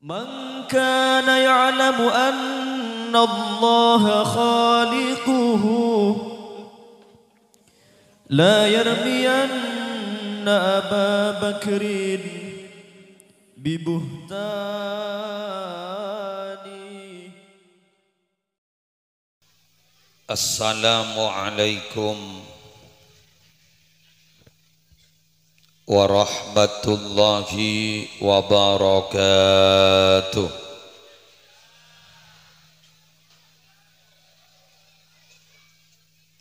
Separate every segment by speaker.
Speaker 1: من كان يعلم أن الله خالقه لا يرمين أبا بكر ببهتان.
Speaker 2: Assalamualaikum warahmatullahi wabarakatuh.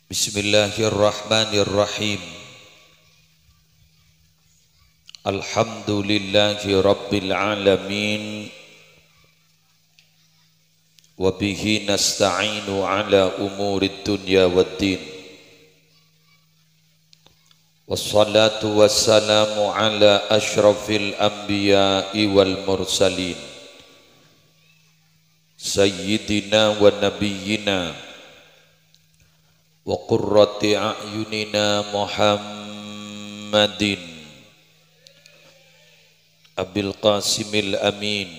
Speaker 2: Bismillahirrahmanirrahim. Alhamdulillahi rabbil alamin. Wa bihi nasta'inu ala umurid dunya waddin. Wassalatu wassalamu ala ashrafil anbiya'i wal mursalin sayyidina wa nabiyyina wa qurrati a'yunina Muhammadin Abil Qasimil Amin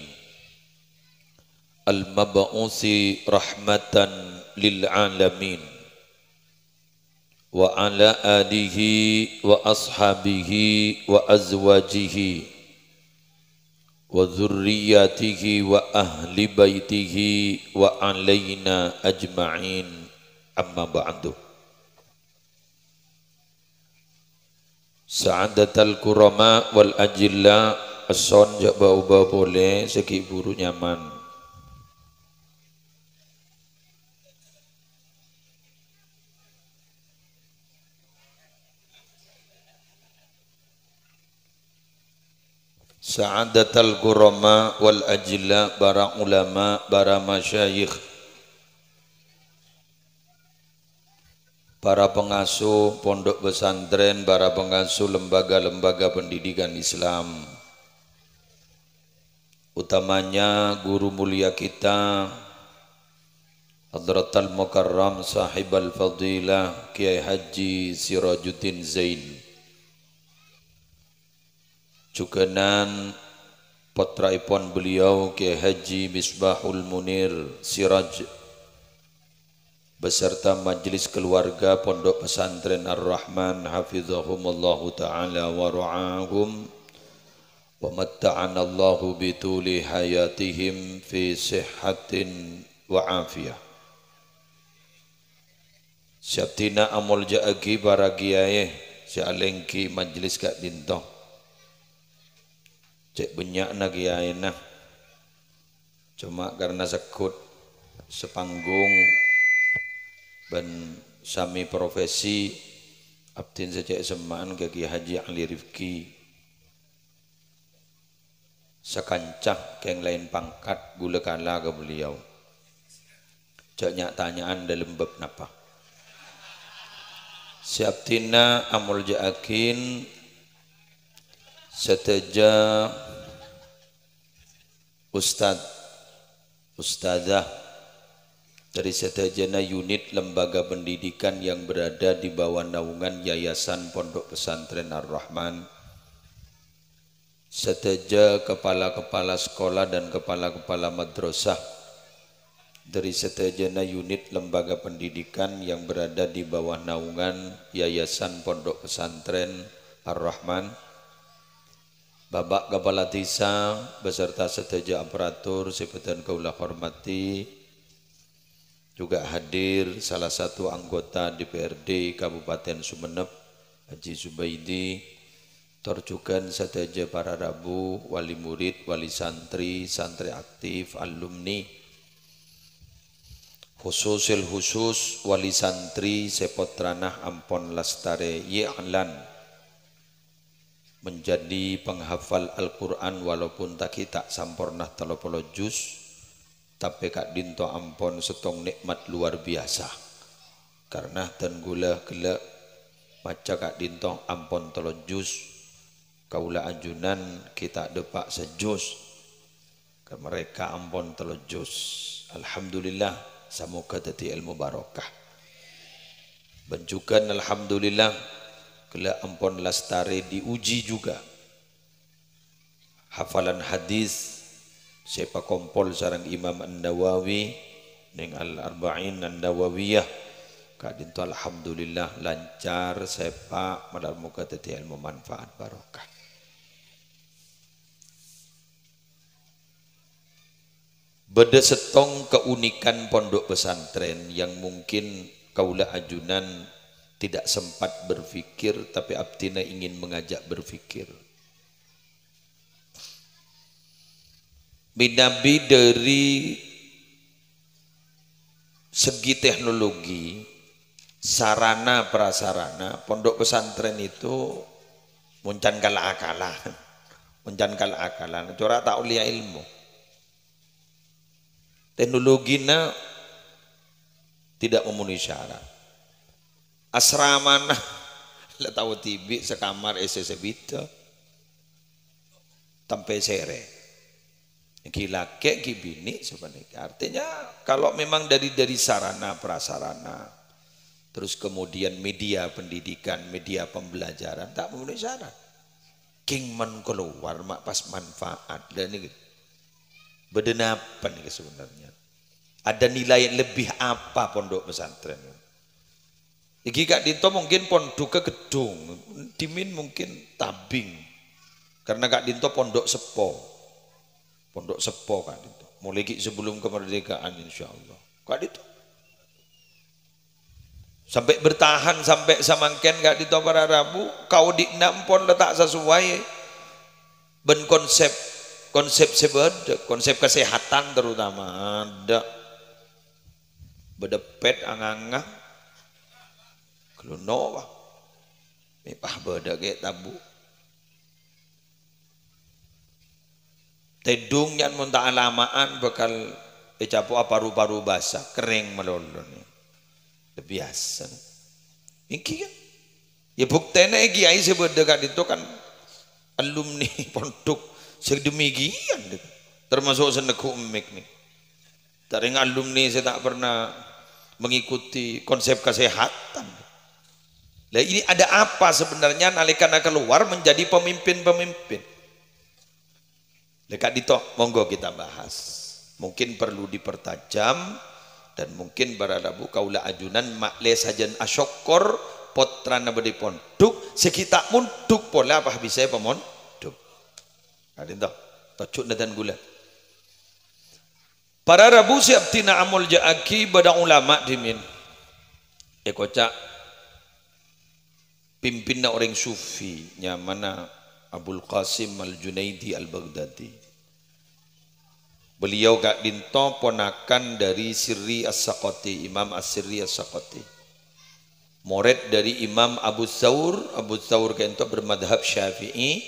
Speaker 2: al-mab'uthi rahmatan lil alamin wa ala alihi wa ashabihi wa azwajihi wa dhurriyyatihi wa ahli baitihi wa alaina ajma'in, amma ba'du. Sa'adatal kurama wal ajilla ason jak bau-bau boleh segi buru nyaman. Sa'adatal kurama wal ajilla, para ulama, para masyayikh, para pengasuh pondok pesantren, para pengasuh lembaga-lembaga pendidikan Islam, utamanya guru mulia kita Hadratal Mukarram Sahibal Fadilah Kiai Haji Sirajuddin Zain, juganan putraipun beliau Kiai Haji Misbahul Munir Siraj beserta majelis keluarga Pondok Pesantren Ar-Rahman hafizahumullahu ta'ala wa ra'ahum wa matta'anallahu bituli hayatihim fi sihhatin wa afiyah. Syabtina amul ja'agi para kiai syalengki majelis kak dintoh cek banyak nak kiai nah, cuma karena sekut sepanggung dan sami profesi abdin sejak semaan ke Kiai Haji Ali Rifki sekancah ke yang lain pangkat gula kala ke beliau cek nyak tanyaan dalam bab napa siaptina amul ja'akin seteja ustadzah dari setajana unit lembaga pendidikan yang berada di bawah naungan Yayasan Pondok Pesantren Ar-Rahman, seteja kepala-kepala sekolah dan kepala-kepala madrasah dari setajana unit lembaga pendidikan yang berada di bawah naungan Yayasan Pondok Pesantren Ar-Rahman, Bapak Kepala Desa beserta seteja aparatur sebutan kaula hormati, juga hadir salah satu anggota DPRD Kabupaten Sumeneb Haji Zubaidi, terjugan seteja para rabu, wali murid, wali santri, santri aktif, alumni, khusus wali santri Sepotranah Ampon Lastare Ya'lan, menjadi penghafal Al-Quran walaupun tak kita sampurnah 30 juz, tapi kak dinto ampon setong nikmat luar biasa karena dan gula gelak maca kak dinto ampon 3 juz kaula ajunan kita depak sejuz ke mereka ampon 3 juz. Alhamdulillah, semoga jadi ilmu barokah. Benjukan alhamdulillah Kela ampun lastare diuji juga hafalan hadis Siapa kompol sarang Imam An-Nawawi ning Al-Arba'in An-Nawawiyah kadin tu alhamdulillah lancar sepak madal muka teti ilmu manfaat barokah. Beda setong keunikan pondok pesantren yang mungkin kaula ajunan tidak sempat berpikir tapi abtina ingin mengajak berpikir. Binabi dari segi teknologi, sarana prasarana, pondok pesantren itu muncan kala akalan, muncan kala akalan. Cora tak ulia ilmu. Teknologinya tidak memenuhi syarat. Asramana, lah tahu tibi sekamar SSB sampai sere. Gila kek gibini sebenarnya. Artinya kalau memang dari sarana prasarana, terus kemudian media pendidikan, media pembelajaran tak memenuhi syarat. King man keluar mak pas manfaat dan ini bedenapan nih sebenarnya. Ada nilai lebih apa pondok pesantren? Iki Kak Dito mungkin pondok ke gedung, Dimin mungkin tabing, karena Kak Dito pondok sepo. Pondok sepo Kak Dito. Mulai sebelum kemerdekaan insya Allah. Kak Dito. Sampai bertahan sampai samangken Kak Dito para Rabu. Kau di nampon letak sesuai. Ben konsep sebeda. Konsep kesehatan terutama. Ada. Bedepet anganga. Keluno. Mipah beda kayak tabu. Tedung yang muntah alamaan bakal capo paru-paru basah kering melolon biasa iki kan ya buktene kiai sebedekat itu kan alumni pondok sedemikian termasuk seneku emik nih taring alumni saya tak pernah mengikuti konsep kesehatan. Lah ini ada apa sebenarnya nalikana keluar menjadi pemimpin-pemimpin. Dekat Dito, monggo kita bahas. Mungkin perlu dipertajam dan mungkin baradabu kaula ajunan makle sajan asyokor potrana bedi ponduk sekitar munduk pola apa bisa pemonduk. Ada entah, tocuk dan gula. Para rabu siap tina amul jaaki bada ulama dimin. Kocak pimpinna orang sufi nyamana Abul Qasim Al-Junaidi Al-Baghdadi. Beliau Kak Dinto ponakan dari Sirri As-Saqati, Imam As-Sirri As-Saqati. Murid dari Imam Abu Thawr kento bermadhab Syafi'i.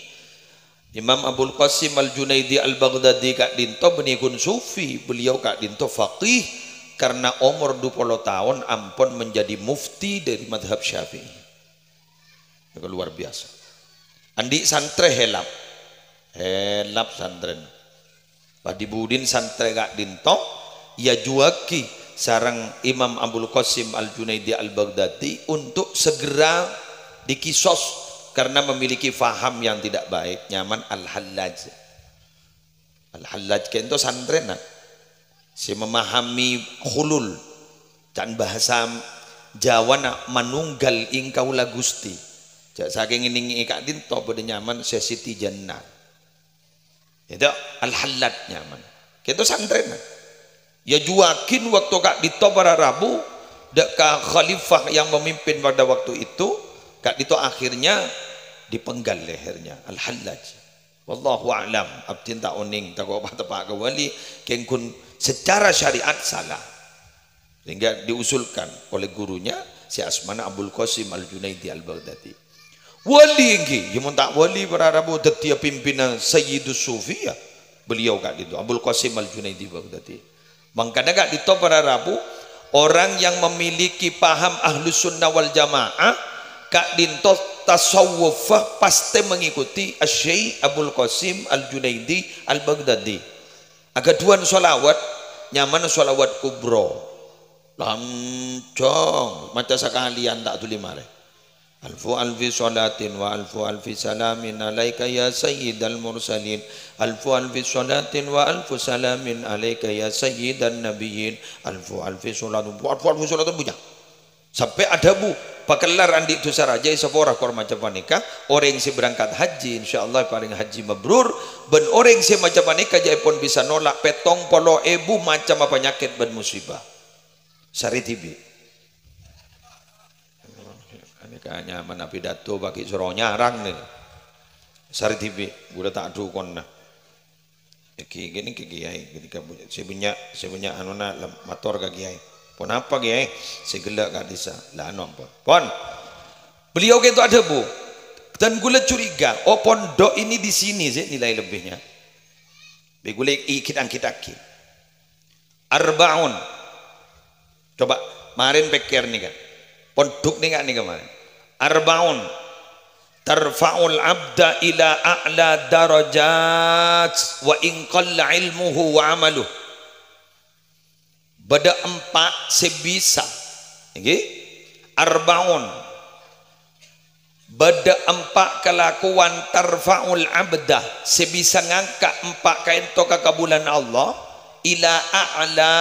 Speaker 2: Imam Abul Qasim Al-Junaidi Al-Baghdadi Kak Dinto benikun sufi. Beliau Kak Dinto faqih karena umur 20 tahun ampun menjadi mufti dari madhab Syafi'i. Itu luar biasa. Andi santre helap santren. Padi Budin santre Kak Dinto ya juaki sarang Imam Abul Qasim Al-Junaidi Al-Baghdadi untuk segera dikisos karena memiliki faham yang tidak baik. Nyaman Al-Hallaj kento santrenan si memahami khulul dan bahasa Jawa nak manunggal ingkaula Gusti. Saking ini Kak Dinto pada nyaman sesiti jannah. Itu Al-Hallaj nyaman. Kita santren. Ya juakin waktu Kak Dinto para Rabu dekat khalifah yang memimpin pada waktu itu, Kak Dinto akhirnya dipenggal lehernya. Al-Hallaj. Wallahu a'lam. Abdin tak oning tak apa tepak ke wali kengkun secara syariat salah. Sehingga diusulkan oleh gurunya si Asmana Abul Qasim Al-Junaidi Al-Baghdadi. Wali ini, yang tak wali para Rabu setiap pimpinan Sayyidus Sufiyah beliau Kak Dinto Abul Qasim Al-Junaidi Baghdadi. Makanya Kak Dinto para Rabu orang yang memiliki paham Ahlus Sunnah wal Jamaah Kak Dinto tasawwufah pasti mengikuti Syekh Abul Qasim Al-Junaidi Al-Baghdadi. Agaduan sholawat nyaman sholawat kubro lancong macam sekalian tak tuli mare. Alfu alfi salatin wa alfu alfi salamin alaika ya sayyidal mursalin. Alfu alfi salatin wa alfu salamin alaika ya sayyidan nabiyyin. Alfu alfi salatin wa alfu salatin punya. Sampai ada bu pakelar andi tu saraja sepora kor macam panika orang si berangkat haji insyaallah paling haji mabrur ben orang si macam panika jai pun bisa nolak petong polo ebu macam apa penyakit ben musibah. Sari tibi. Kayaknya mana pidato bagi suruh nyarang nih sari TV udah tak adu kon nah gini ke kiai ketika sebanyak anuna motor ke kiai pun apa kiai segelak gak bisa lah nomor pon beliau itu ada bu dan gula curiga oh pondok ini di sini sih nilai lebihnya begule kita arbaun coba kemarin pikir nih kan pondok nih kan nih kemarin arbaun tarfa'ul abda ila a'la darajat wa in qalla ilmuhu wa amaluh. Bada 4 sebisa okay? Arbaun bada 4 kelakuan tarfa'ul abda sebisa ngangkat 4 kain to ke kabulan Allah ila a'la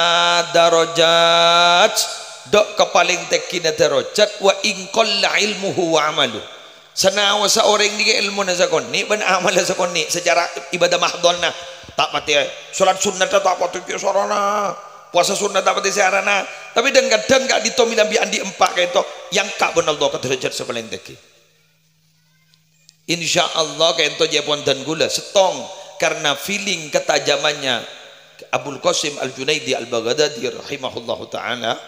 Speaker 2: darajat dok ke paling tekina derajat wa in qalla ilmuhu wa amalu sanawa sa orang ni ilmu na sakon ni ban amal sa kon ni secara ibadah mahdhona tak mati salat sunnah tak pati sarana puasa sunnah tak pati sarana tapi kadang gak ditomi lambi andi empak kayak itu yang kak ben Allah ke derajat sa paling teki insyaallah kayak itu jepon dan gula setong karena feeling ketajamannya Abul Qasim Al-Junaidi Al-Baghdadi rahimahullahu taala.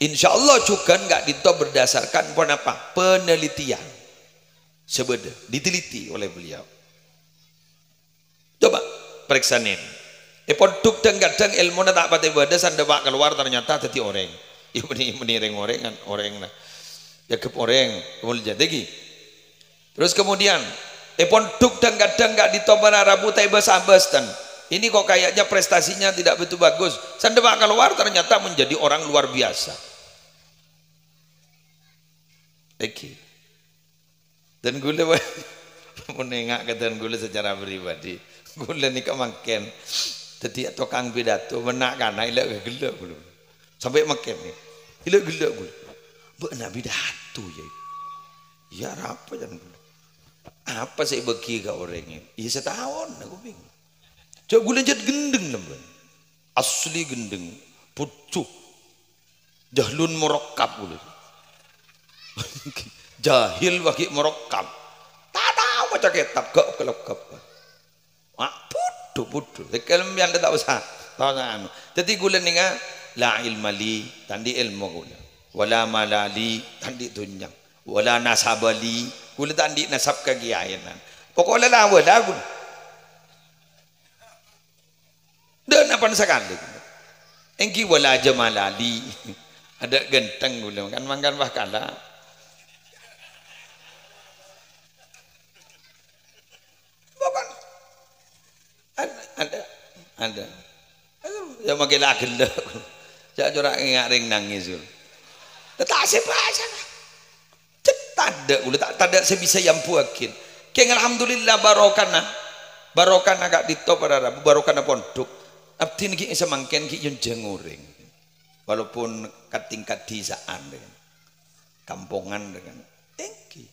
Speaker 2: Insya Allah juga nggak ditop berdasarkan apa penelitian sebeda diteliti oleh beliau. Coba periksain. Pondok dan kadang ilmu tak pati beda sanda pak keluar ternyata tadi orang. Ibu meniring orang nah. Ya ke orang kemudian jadi. Terus kemudian pondok dan kadang nggak ditop Arabu tai bahasa dan ini kok kayaknya prestasinya tidak begitu bagus. Sanda pak keluar ternyata menjadi orang luar biasa. Eki. Dan gula menengak ke dan gula secara pribadi. Gula ni kemakan. Tadi tukang pidato menak kana ilak gelak gula. Sampai makan ni. Ilak gelak gula. Benar pidato je. Ya apa jangan gula. Apa saya bagi ke orang ini? Ya setahun aku bingung. Coba gula jad gendeng lemban. Asli gendeng. Pucuk. Jahlun murakkab gula. Jahil bagi merekam tak tahu macam kitab gak kelekap putu kalau yang tak usah tahu anu jadi gula ninga la ilmali tandi ilmu gula wala malali tandi tunyang wala nasabali gula tandi nasab kegiayanan pokoknya lah wala gula dan apa sekali engki wala jamalali ada genteng gula kan mangkan bahkala ada ya makin lagi lah saya corak ngaring nangis tak sepaja tak ada sebisa yang puakin keng alhamdulillah barokana gak ditop pada rabu barokana pondok abdin ki semangken ki yun jenguring walaupun katingkat disaan dengan kampungan dengan engki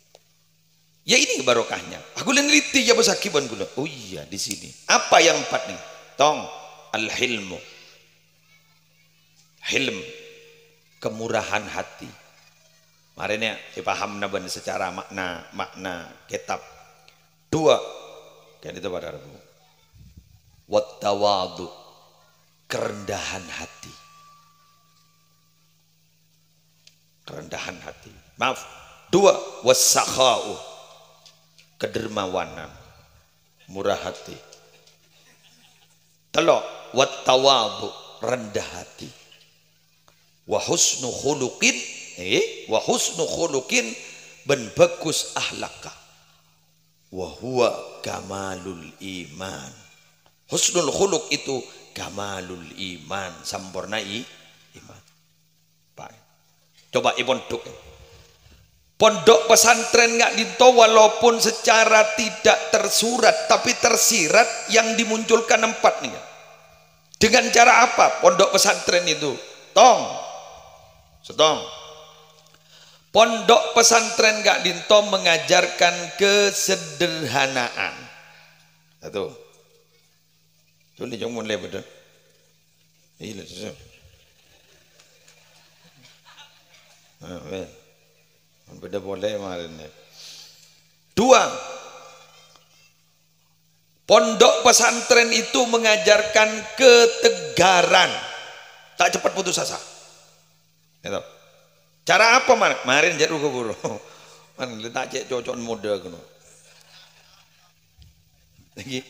Speaker 2: ya ini barokahnya aku leneliti ya bos akiban gula oh iya di sini apa yang 4 nih tong al-hilmu hilm kemurahan hati marinya dipaham naban secara makna kitab 2 kan itu pada Rabu wat tawadu kerendahan hati maaf 2 was-sakha'u kedermawanan murah hati 3 wat tawadu rendah hati wa husnu khuluqin ben bagus ahlaka wa huwa kamalul iman husnul khuluq itu kamalul iman sempurna iman baik coba ibon duk Pondok pesantren nggak dinto walaupun secara tidak tersurat tapi tersirat yang dimunculkan 4 nih. Dengan cara apa pondok pesantren itu? Setong. Pondok pesantren nggak dinto mengajarkan kesederhanaan. Satu. Tulis jangan mulai betul. Iya beda boleh kemarin. 2. Pondok pesantren itu mengajarkan ketegaran, tak cepat putus asa. Gitu. Cara apa kemarin jadi buru man letak cek cocok muda kuno. Lagi.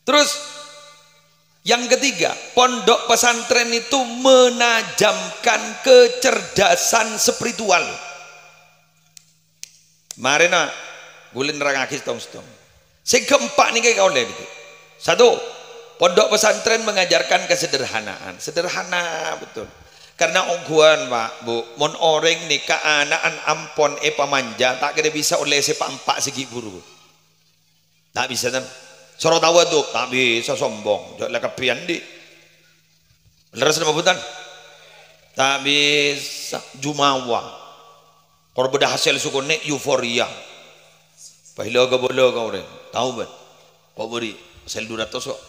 Speaker 2: Terus yang ketiga, pondok pesantren itu menajamkan kecerdasan spiritual. Mari nak bulan nerangake setong. Sing keempat nih kayak kau lihat itu. 1. Pondok pesantren mengajarkan kesederhanaan. Sederhana betul. Karena ongguan Pak, Bu, mon orang nih keanaan ampon pamanja tak kira bisa oleh sepak 4 segi buru. Tak bisa kan? Sorot tahu tuh, tak bisa sombong. Jangan kepian di. Leres nama butan. Tak bisa jumawa. Kalau beda hasil suku nek euforia. Pahilo ke bolo kau orang. Tahu ben? Kau beri hasil 200 kok.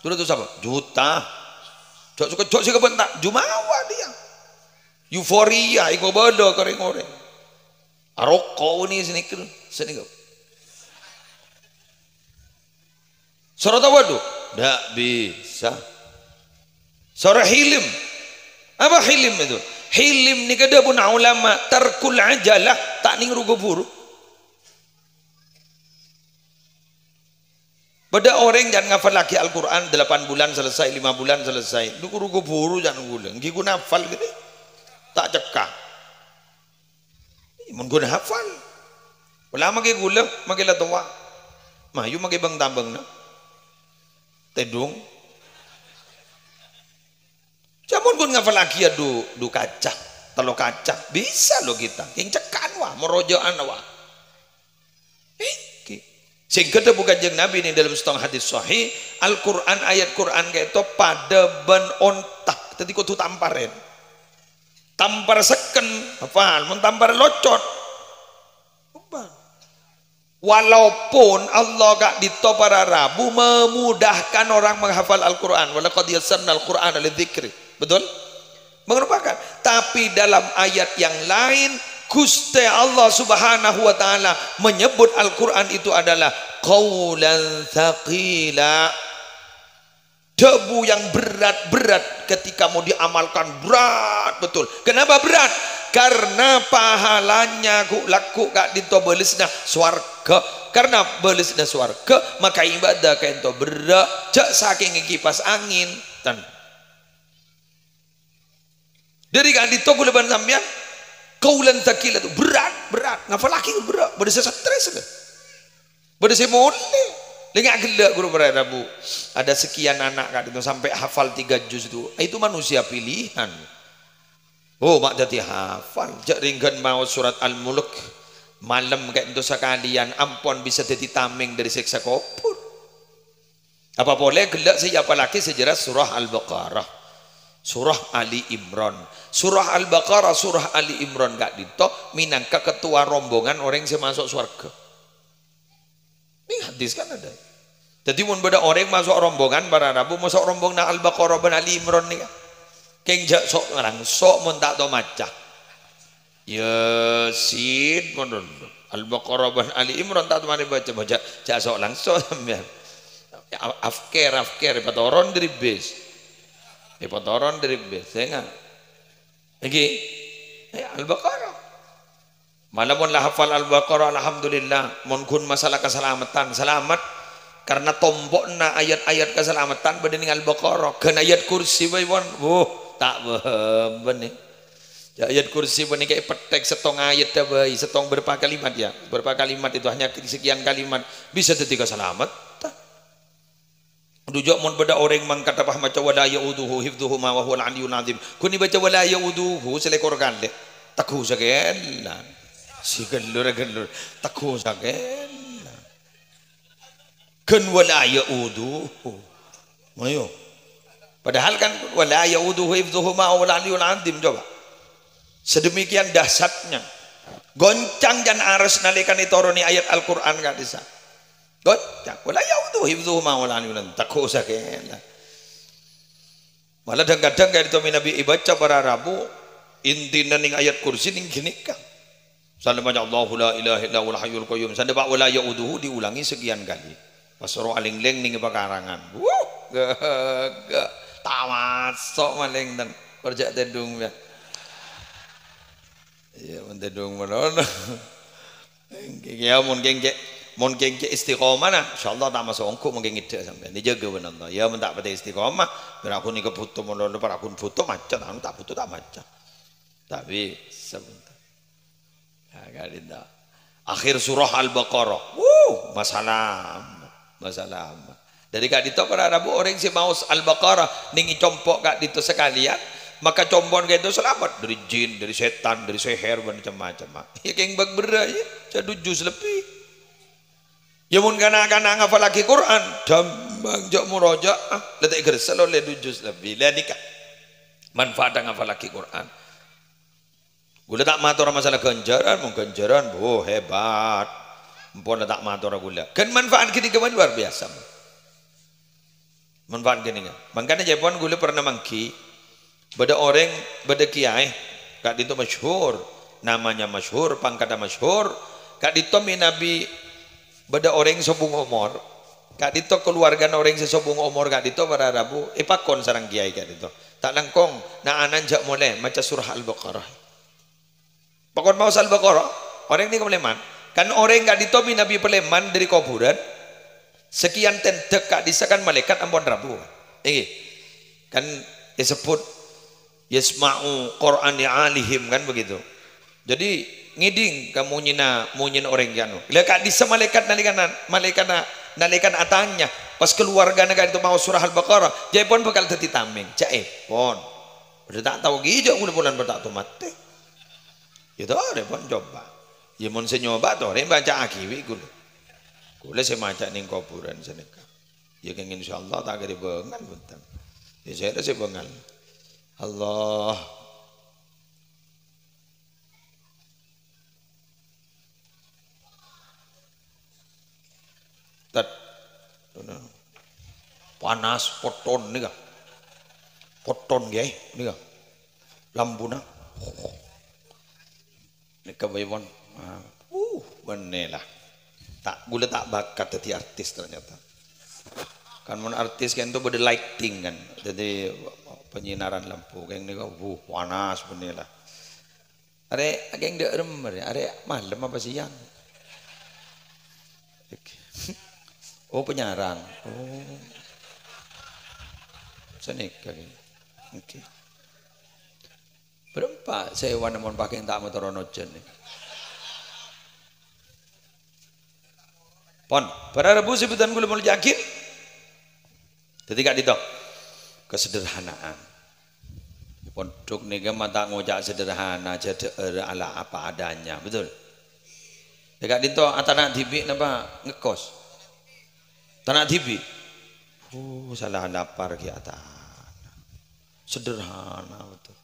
Speaker 2: 200 apa? Juta. Cok sih kebentak. Jumawa dia. Euforia. Iko bolo kering orang. Aroko ni sini kau. Sorot apa tu? Tak bisa. Sorot hilim. Apa hilim itu? Hilim ni kada pun ulama tarkul ajalah tak ning rugo buru. Pada orang jangan ngafal lagi Al-Quran 8 bulan selesai, 5 bulan selesai. Lu rugo buru jangan ngulang. Gi guna hafal gini. Tak cekak. Mun guna hafal. Ulama ke gula makilah tua. Mayu maki bang tambang na. Tedung. Jamun gun ngafal lagi ya du kaca, telo kaca bisa lo kita. Yang cekan wah, merojaan wah. Sing kada bukan jeng Nabi ini dalam setengah hadis sahih, Al-Quran ayat Quran kayak itu pada ben ontak, tadi kau tu tamparen, tampar seken, apa? Mentampar locot. Walaupun Allah gak dito para Rabu memudahkan orang menghafal Al-Quran, walaqad yassarna Al-Quran lidzikri. Betul? Merupakan. Tapi dalam ayat yang lain Gusti Allah Subhanahu wa taala menyebut Al-Quran itu adalah qaulan tsaqila. Debu yang berat-berat ketika mau diamalkan berat betul. Kenapa berat? Karena pahalanya laku gak ditobelisna swarga. Karena belisna swarga maka ibadah kayak itu berat. Jak saking kipas angin tan. Dari kan ditoku leban sampean kaulan takila itu berat ngapa laki berat pada saya stres pada saya mole lengak gelak guru pada Rabu ada sekian anak kan itu sampai hafal 3 juz itu manusia pilihan. Oh mak jadi hafal jak ringgan mau surat Al-Mulk malam kayak itu sekalian ampun bisa jadi tameng dari siksa kubur. Apa boleh gelak saya apalagi sejarah surah Al-Baqarah, surah Ali Imran, surah Al-Baqarah, surah Ali Imran gak dito minangka ketua rombongan orang yang masuk surga. Ini hadis kan ada. Jadi mun beda orang masuk rombongan para Rabu masuk rombongan Al-Baqarah dan Ali Imran nih. Keng jak sok orang sok mun tak tau maca. Yasin mondon Al-Baqarah dan Ali Imran tak mari baca jak sok langsung sampean. Afker patoron dari base. Potoron dari biasanya lagi Al-Baqarah malah mun lah hafal Al-Baqarah alhamdulillah mun kun masalah keselamatan selamat karena tombokna ayat-ayat keselamatan bening Al-Baqarah kan ayat kursi bae tak benih ayat kursi bening kayak petek setong ayat bae setong berapa kalimat ya berapa kalimat itu hanya sekian kalimat bisa ketika selamat. Dujok mun beda orang mangkat apa maca wala yauduhu hifdhuhu ma wa huwal aliyyul azim. Kuni baca wala yauduhu selekor gande. Takhu sakelan. Si gelur teguh saken. Kan wala yaudu. Ayo. Padahal kan wala yaudu hifdzuhuma wal aliyul azim coba. Sedemikian dahsyatnya. Goncang dan aras nalikan dituruni ayat Al-Qur'an gak bisa. Goncang wala yaudu hifdzuhuma wal aliyul azim. Teguh saken. Malah kadang-kadang kayak itu Nabi ibaca para Rabu intina ning ayat kursi ning gini kan. Sallallahu Allahu la ilaha illa huwal hayyul qayyum. Sanda pak wala yauduhu diulangi sekian kali. Pasro aling-ling ning pekarangan. Tamat sok maling dan kerja tedung ya. Ya mentedung menon. Ya mun gengke istiqomah nah insyaallah tak masuk ongko mun gengke sampean dijaga bener ya mun tak pati istiqomah biar aku nih kebutuh menon para aku foto macet anu tak butuh tak macet tapi sebentar agak tidak akhir surah Al-Baqarah masalah dari kak dito para Rabu orang si maus Al-Baqarah ningi compok kak dito sekalian maka combon kayak itu selamat dari jin dari setan dari seher macam-macam ya kayak berbeda ya jadi juz lebih ya mun kana ngafal lagi Quran dambang jok murojaah letak gersel oleh juz lebih lah nikah manfaat ngafal lagi Quran gula tak matur masalah ganjaran mun ganjaran hebat mpun tak matur gula kan manfaat gini keman luar biasa manfaat gini kan makanya Jepun gula pernah mangki beda orang beda kiai kak dito masyhur namanya masyhur pangkatnya masyhur kak dito Nabi beda orang sobung umur kak dito keluarga orang sesobung umur kak dito para Rabu pakon sarang kiai kak dito tak langkong na anan jak mulai maca surah Al-Baqarah pakon mau Al-Baqarah orang ini keleman kan orang kak dito Nabi peleman dari kuburan sekian tentek kak disakan malaikat ampun Rabu kan disebut yasma'u Qur'ani alihim kan begitu jadi ngiding kamu nyina orang janu leka di malaikat nalikan atangnya pas keluarga negara itu mau surah Al-Baqarah jaipon bakal teti tameng jaipon udah tak tahu gijak udah bulan bertak tu mati itu ada pun coba ya mun senyoba tuh orang baca akiwi gula saya maca ning kuburan seneka ya kan insyaallah tak ada bengal bentar ya saya ada bengal Allah panas poton nih kah poton gay nih kah lambuna nih kebayuan benelah tak gula tak bakat jadi artis ternyata kan mon artis kan itu beda lighting kan jadi penyinaran lampu kayak nih kah panas benelah are ageng de remmer are malam apa siang oh penyaran senika oke berempat saya wana mon pakai tak motor onojen nih pon para Rabu sebutan gula mau yakin ketika dito kesederhanaan pondok nih mata ngojak sederhana jadi ala apa adanya betul dekat dito atana dibi napa ngekos tanah dibi salah lapar ki atas sederhana betul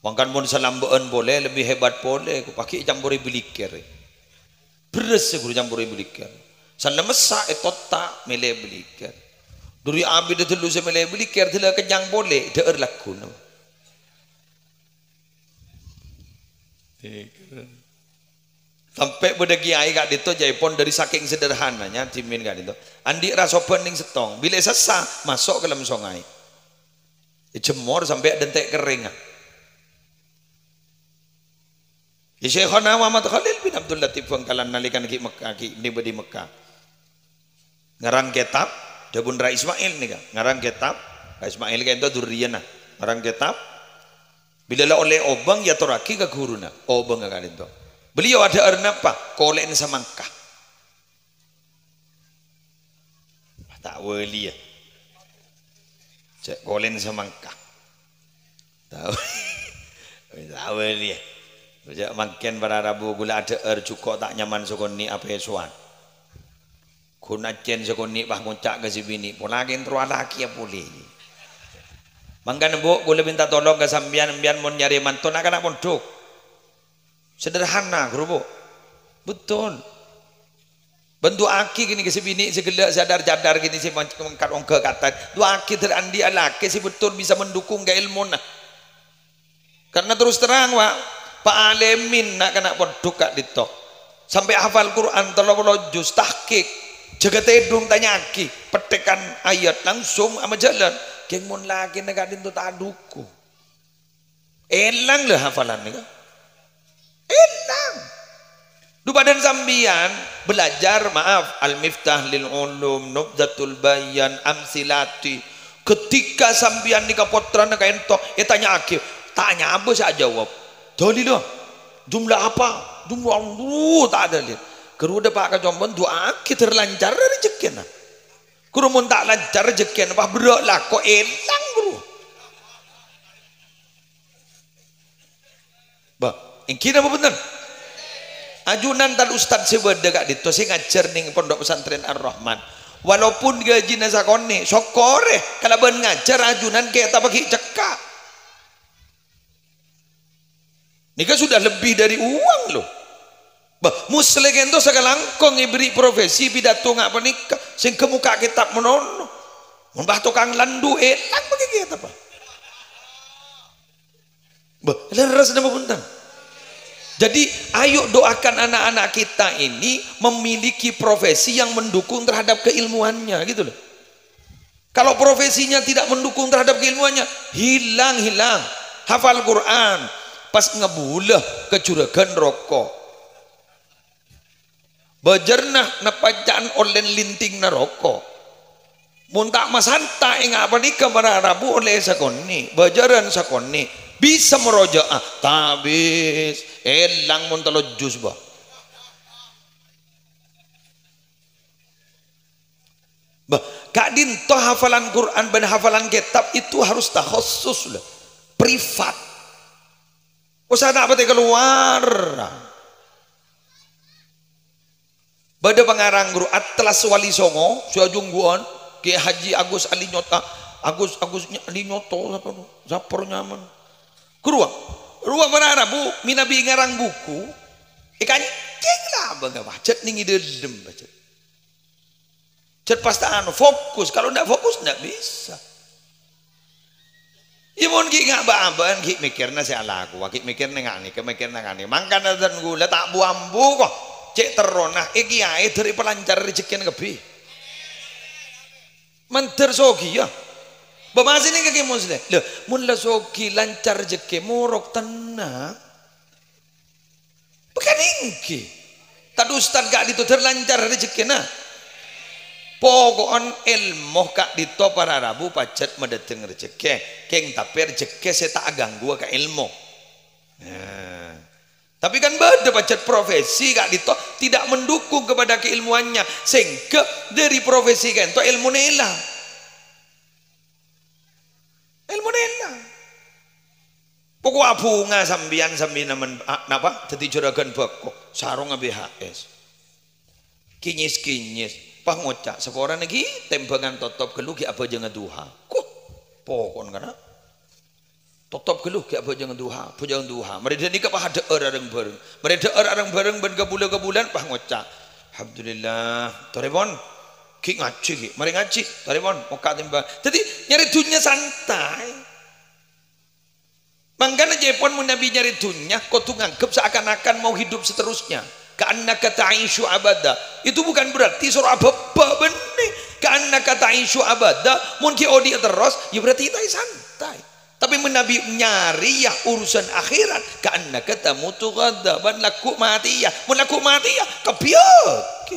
Speaker 2: wangkan pun salambaan boleh lebih hebat boleh aku pakai campuri biliker beres guru campuri biliker sana mesak tak mele biliker duri abi de telu se mele biliker tela kenyang boleh deur laku no sampai beda kiai kak dito jaipon dari saking sederhananya cimin kak dito andi rasoban ning setong bila sesah masuk ke dalam sungai jemur sampai dentek kering ya Syekhona Muhammad Khalil bin Abdul Latif Bangkalan nalikan ki Mekah ki ini di Mekah ngarang kitab Dabun Ra Ismail nih kan ngarang kitab Ra Ismail kan itu duriyana ngarang kitab bila lah oleh obang ya toraki ke guruna obang kan itu beliau ada arna apa kolen semangka tak wali ya cek kolen semangka tahu tahu dia Sejak makin para Rabu gula ada cukup tak nyaman sokoni apa suan. Kuna cen sokoni bah ngucak ke si bini. Polakin terus laki ya boleh. Mangkan bu gula minta tolong ke sambian mau nyari mantun akan pondok. Sederhana guru bu. Betul. Bentuk aki gini ke si bini segala sadar-sadar gini si mengkat ongke kata. Dua aki terandi alaki si betul bisa mendukung ke ilmu nah. Karena terus terang wak. Pak Alemin nak kena poduk kak ditok sampai hafal Quran 30 juz tahqiq jaga tedung tanya aki petekan ayat langsung sama jalan geng mon lagi nak dintu taduku elang lah hafalan ni elang du badan sambian belajar maaf al-miftah lil ulum nubdatul bayan amsilati ketika sambian ni kapotran nak entok tanya aki tanya apa saya jawab dalillah jumlah apa jumlah tak ada lihat keruda pak kajombon dua aki terlancar rezeki nah kurumun tak lancar rezeki apa berak lah kok elang guru bah ingkir apa bener ajunan tal ustad sebeda kak dito sing ngajar ning pondok pesantren Ar-Rahman walaupun gaji nasakone sokore kalau ben ngajar ajunan kayak tak pakai cekak Nika sudah lebih dari uang loh. Bah, musleh itu sekarang kau ngiberi profesi pidato ngak pernikah, sing kemuka kitab menono, membah tukang landu elang bagi kita apa? Bah, leres nama punten. Jadi ayo doakan anak-anak kita ini memiliki profesi yang mendukung terhadap keilmuannya gitu loh. Kalau profesinya tidak mendukung terhadap keilmuannya, hilang. Hafal Quran. Pas ngebulah kecuragan rokok bejernah napajaan oleh linting na rokok muntak masanta ing apa ni kamara Rabu oleh sakoni bejaran sakoni bisa merojaah tabis elang muntalo jus bah kak dinto hafalan Quran dan hafalan kitab itu harus takhusus lah privat. Usah nak pati keluar. Bada pengarang guru Atlas Wali Songo, Suajungguan, Ki Haji Agus Ali Nyota, Agus Ali Nyoto, Zapor nyaman. Kuruang, ruang mana bu, minabi ngarang buku, ikan ceng lah bangga bacet ning idem bacet. Cet pasti fokus, kalau ndak fokus ndak bisa. Imun ki ngak baaban ki mikirna si alaku, ki mikirna ngani, kemikirna ngani. Mangkana dan gula tak buambu kok. Cek teronah iki ae dari pelancar rezeki kebi. Menter sogi ya. Bapak sini kaki muslim. Loh, mun la sogi lancar rezeki murok tenang. Bukan ingki. Tadi ustad gak dito terlancar rezeki nah. Pokokon ilmu kak dito para Rabu pacet medeteng rezeki keng tapi rezeki saya tak ganggu ke ilmu nah, tapi kan beda pacet profesi kak dito tidak mendukung kepada keilmuannya sehingga dari profesi kan itu ilmu nela pokok bunga sambian napa jadi juragan bako sarung BHS kinyis ngocak seorang lagi tembangan totop geluh ki apa jangan duha kok pokon kana totop geluh ki apa jangan duha mereka ni kapah ada orang bareng ben kebulan pah ngocak alhamdulillah toribon ki ngaji ki mari ngaji toribon muka timbang jadi nyari dunia santai mangkana jepon mun nabi nyari dunia kau tu nganggep seakan-akan mau hidup seterusnya Ka'annaka ta'ishu abada. Itu bukan berarti surah apa benih. Ka'annaka ta'ishu abada. Mungkin odi terus, ya berarti itu santai. Tapi menabi nyari ya urusan akhirat. Ka'annaka tamutu ghada. Ban laku mati ya. Mun laku mati ya kebiak.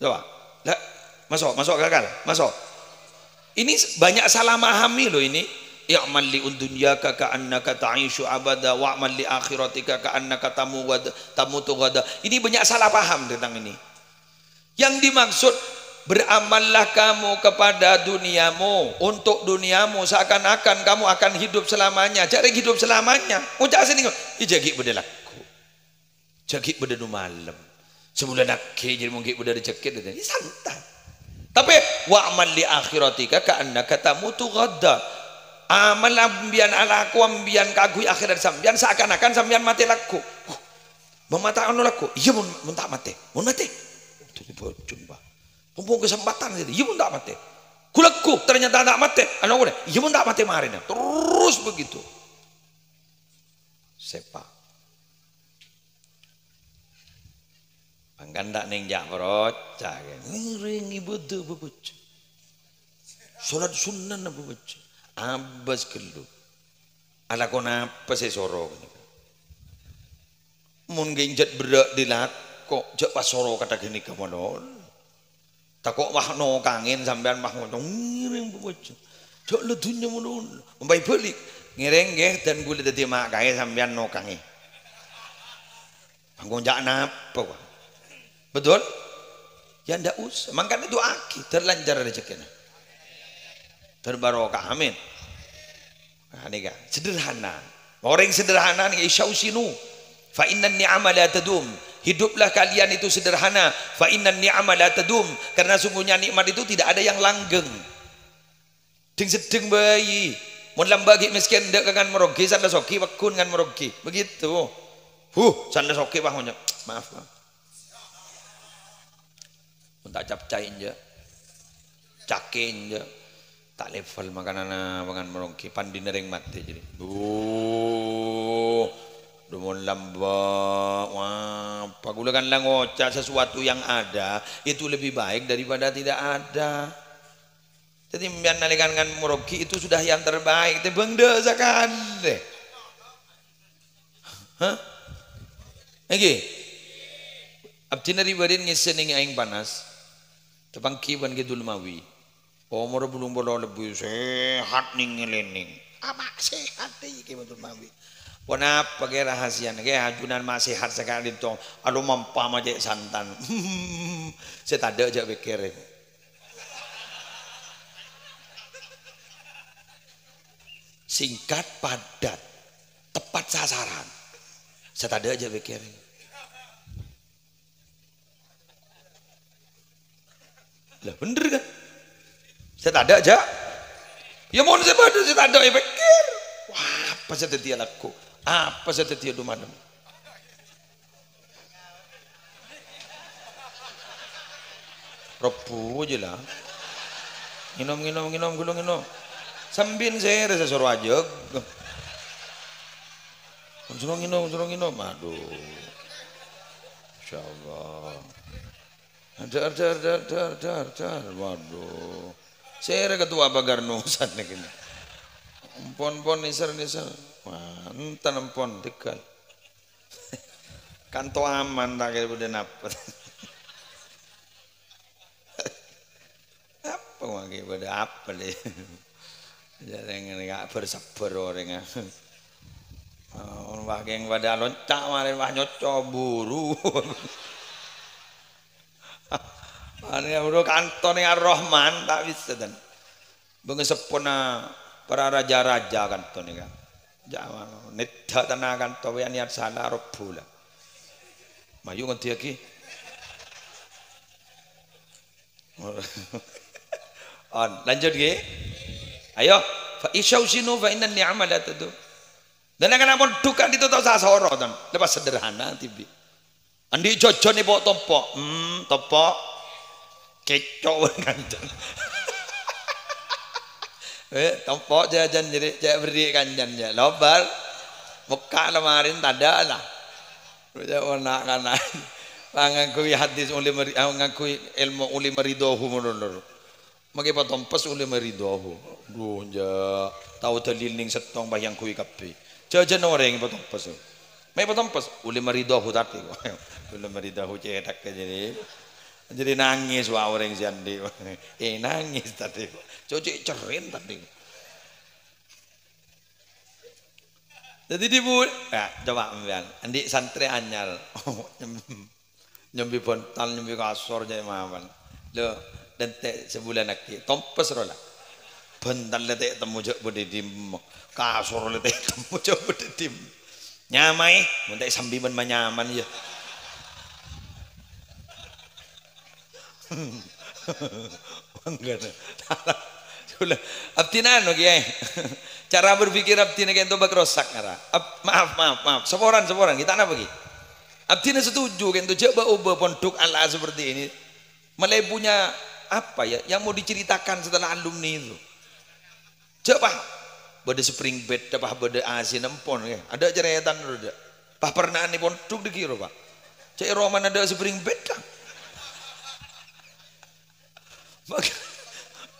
Speaker 2: Coba. Masuk gagal. Masuk. Ini banyak salah memahami loh ini. Ya'mal li undunyaka ka'annaka ta'ishu abada wa'mal li akhiratika ka'annaka tamutu ghada. Ini banyak salah paham tentang ini. Yang dimaksud beramallah kamu kepada duniamu, untuk duniamu, seakan-akan kamu akan hidup selamanya. Cari hidup selamanya. Ucap sini, jagi beda laku, jagi beda nu malam, sebulan akhir jadi mungkin beda dicekit, santai. Tapi wa'mal li akhiratika ka'annaka tamutu ghadda. Amal ambian alaku, ambian kagui akhirat sambian, seakan-akan sambian mati laku. Memata anu laku, iya mun tak mati, mun mati. Itu dibocun bah. Mumpung kesempatan jadi, iya mun tak mati. Kulaku ternyata tak mati, anu udah, iya mun tak mati kemarin. Terus begitu. Sepak. Panggandak neng jak perocak, ngiring ibu tu bebocun. Solat sunnah na bebocun. Abas kelu. Ala kona apa sesoro. Mun genjat berak dilak kok jak pasoro kata gini kamonon. Takok mah no kangen sampean mah ngomong ngiring bebocun. Jak ledunya monon. Membai balik ngiring ge dan gule dadi mak kae sampean no kangen. Anggo jak napa kok. Betul? Ya ndak usah. Makanya itu aki terlancar rezekinya. Terbarokah, amin. Nah, ini kan sederhana. Orang sederhana nih isyausinu. Fa innan ni'ama la tadum. Hiduplah kalian itu sederhana. Fa innan ni'ama la tadum. Karena sungguhnya nikmat itu tidak ada yang langgeng. Ding sedeng bayi. Mun lambagi miskin ndak kan merogi sanda soki wakun kan merogi. Begitu. Sanda soki bahnya. Maaf. Tak capcain je, cakin je, tak level makanan pangan merongki, pandi nering mati jadi. Dumon lambak, wah, pagulakan lang ngocak sesuatu yang ada itu lebih baik daripada tidak ada. Jadi biar nalikan kan merongki itu sudah yang terbaik. Tapi bangda zakan deh. Hah? Lagi, abdi nari barin ngesening aing panas. Tepangki ban gitu lemawi. Umur belum boleh lebih sehat ning ngelening. Apa sehat deh ke betul mawi. Kenapa ke rahasia ke hajunan masih sehat sekali itu. Aduh mampa aja santan. Saya tak ada aja pikir. Singkat padat, tepat sasaran. Saya tak ada aja pikir. Lah bener kan? Saya tak ada aja. Ya mohon saya pada saya tak ada pikir. Wah, apa saya tetia laku? Apa saya tetia dumadem? Repu aja lah. Minum, gulung. Sambil saya rasa suruh aja. Suruh minum. Aduh. Insyaallah. Dar. Waduh. Saya ketua bagar nusan nih gini. Pon nisar. Wah, entan empon tegal. Kanto aman tak kira udah napa. Apa lagi pada apa deh. Jadi nggak bersabar orang. Orang bagian pada loncat malah wah nyocok buru. Ane udah kantor yang Ar-Rahman tak bisa dan bengesepona para raja-raja kantor ni kan. Jangan neta tanah kantor yang niat salah robula. Mayu kan dia ki. On lanjut ki. Ayo fa isyausinu fa inna ni'ama la tadu. Dan akan amun duka itu tahu sasoro dan lepas sederhana tibi. Andi jojo ni bawa tompok, tompok. Kecok kanjan. Tompok jajan jadi cek beri kanjan je. Lobar buka lemarin tada lah. Udah warna kanan. Ngakui hadis oleh ngakui ilmu oleh meridohu menurut. Magi patompes oleh meridohu. Duhnya tahu terliling setong bayang kui kape. Jajan orang patompes. Mai patompes oleh meridohu tadi. Oleh meridohu cetak jadi nangis wah orang siandi. Nangis tadi. Cocok cerin tadi. Jadi dibu, coba ambil. Andi santri anyal. Nyambi bontal, nyambi kasor jadi maafan. Lo dan teh sebulan lagi tompes rola bentar letek temu jok bededim kasur letek temu jok bededim nyamai muntek sambil ben nyaman ya enggak sudah abtina anu kiai cara berpikir abtina kayak itu bakrosak ngara maaf seporan kita apa ki abtina setuju kayak itu coba ubah pondok ala seperti ini mulai punya apa ya yang mau diceritakan setelah alumni itu coba bade spring bed apa bade AC nempon ya ada ceretan udah pak pernah nih pondok dikira pak cek roman ada spring bed kan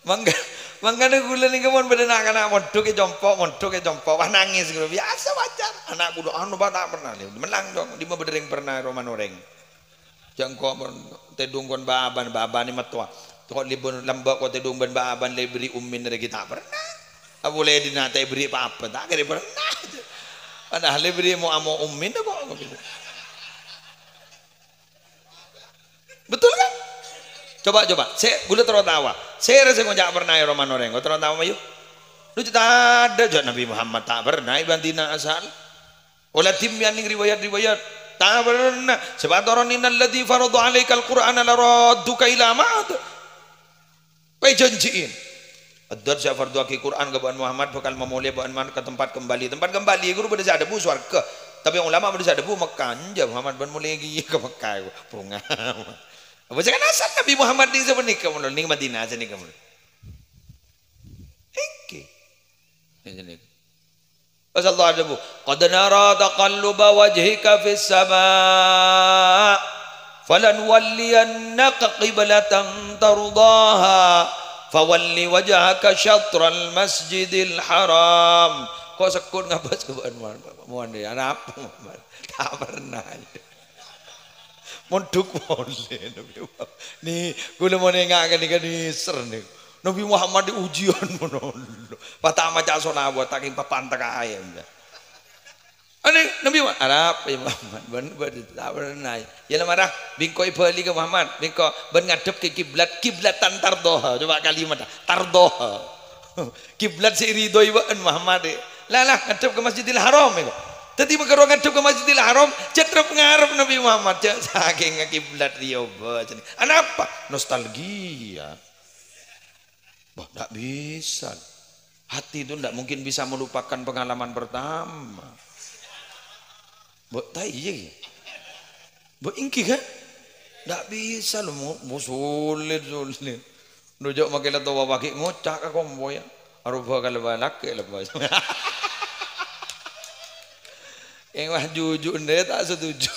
Speaker 2: mangga gula nih kemon pada anak mondok jompok wah nangis gitu biasa wajar anak kudu anu tak pernah nih menang dong di mau berdering pernah roman oreng jangkau tedung kon baban nih matua kok libun lambak kok tedung ban baban beri umin dari kita pernah boleh dinate beri apa tak kira pernah padahal beri mau umin kok gitu betul kan coba saya gula tertawa saya rasa kau jangan pernah ya roman orang kau tertawa mayu lu tak ada jangan Nabi Muhammad tak pernah ibantina asal oleh tim yang riwayat tak pernah sebab orang ini alladhi faradu alaikal Qur'an ala radduka ila ma'ad kau janjiin adar saya fardu aki Qur'an ke Tuhan Muhammad bakal memulia Tuhan Muhammad ke tempat kembali guru pada ada bu swarga tapi yang ulama pada ada bu Mekah anja Muhammad ban mulai ke Mekah bunga apa jangan asal Nabi Muhammad di zaman nikah menurut ning Madinah aja nikah menurut oke ini Rasulullah ada bu qad nara taqalluba wajhika fis sama falan walliyannaka qiblatan tardaha fawalli wajhaka syatral masjidil haram kok sekut ngabas ke Muhammad dia apa Muhammad tak pernah mondok boleh nih gula mau nengak nih ser nih Nabi Muhammad di ujian menolak patah macam solawat taking papan tak ayam aneh Nabi Muhammad Arab ya Muhammad ben tak pernah ya marah bingkoi bali ke Muhammad bingko ben ngadep ke kiblatan tardoha coba kalimat tardoha kiblat si ridhoi Muhammad lah ngadep ke Masjidil Haram itu tadi makaro ngadep ke Masjidil Haram cetrep ngarep Nabi Muhammad saking kiblat rioba apa nostalgia bah tak bisa hati itu tidak mungkin bisa melupakan pengalaman pertama tak iya ingki kan tak bisa lo mau sulit nujok makilah tawa bagi ngocak ke kombo ya arubah kalau balak ke lepas yang wah jujur deh tak setuju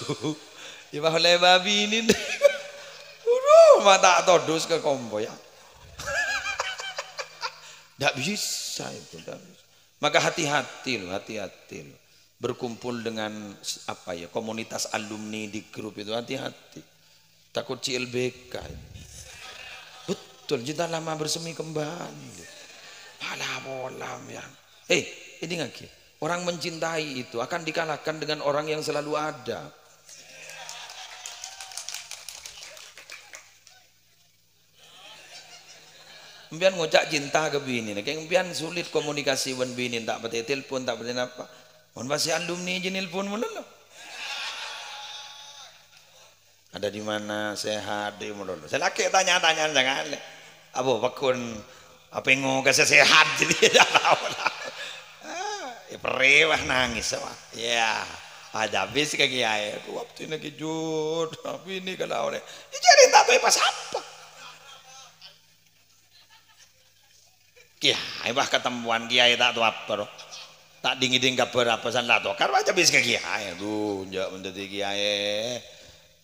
Speaker 2: ya bah oleh babi ini deh mata todus ke kombo ya tidak bisa itu maka hati-hati loh berkumpul dengan apa ya komunitas alumni di grup itu hati-hati takut CLBK betul kita lama bersemi kembali polam ya ini lagi orang mencintai itu akan dikalahkan dengan orang yang selalu ada Mbian ngocak cinta ke bini, kayak mbian sulit komunikasi wan bini, tak pati telepon, tak pati apa. Wan masih alumni jenil pun melulu. Ada di mana sehat di melulu. Saya laki tanya-tanya jangan. Abu bakun apa yang kasih sehat jadi tahu lah. Perewah nangis sama. Ya, ada habis ke kiai. Waktu ini kejut, tapi ini kalau oleh. Cerita tuh pas apa? Kiai bah ketemuan kiai tak tahu apa loh tak dingin kabar apa san lah tokar baca bis ke kiai aduh njak menjadi kiai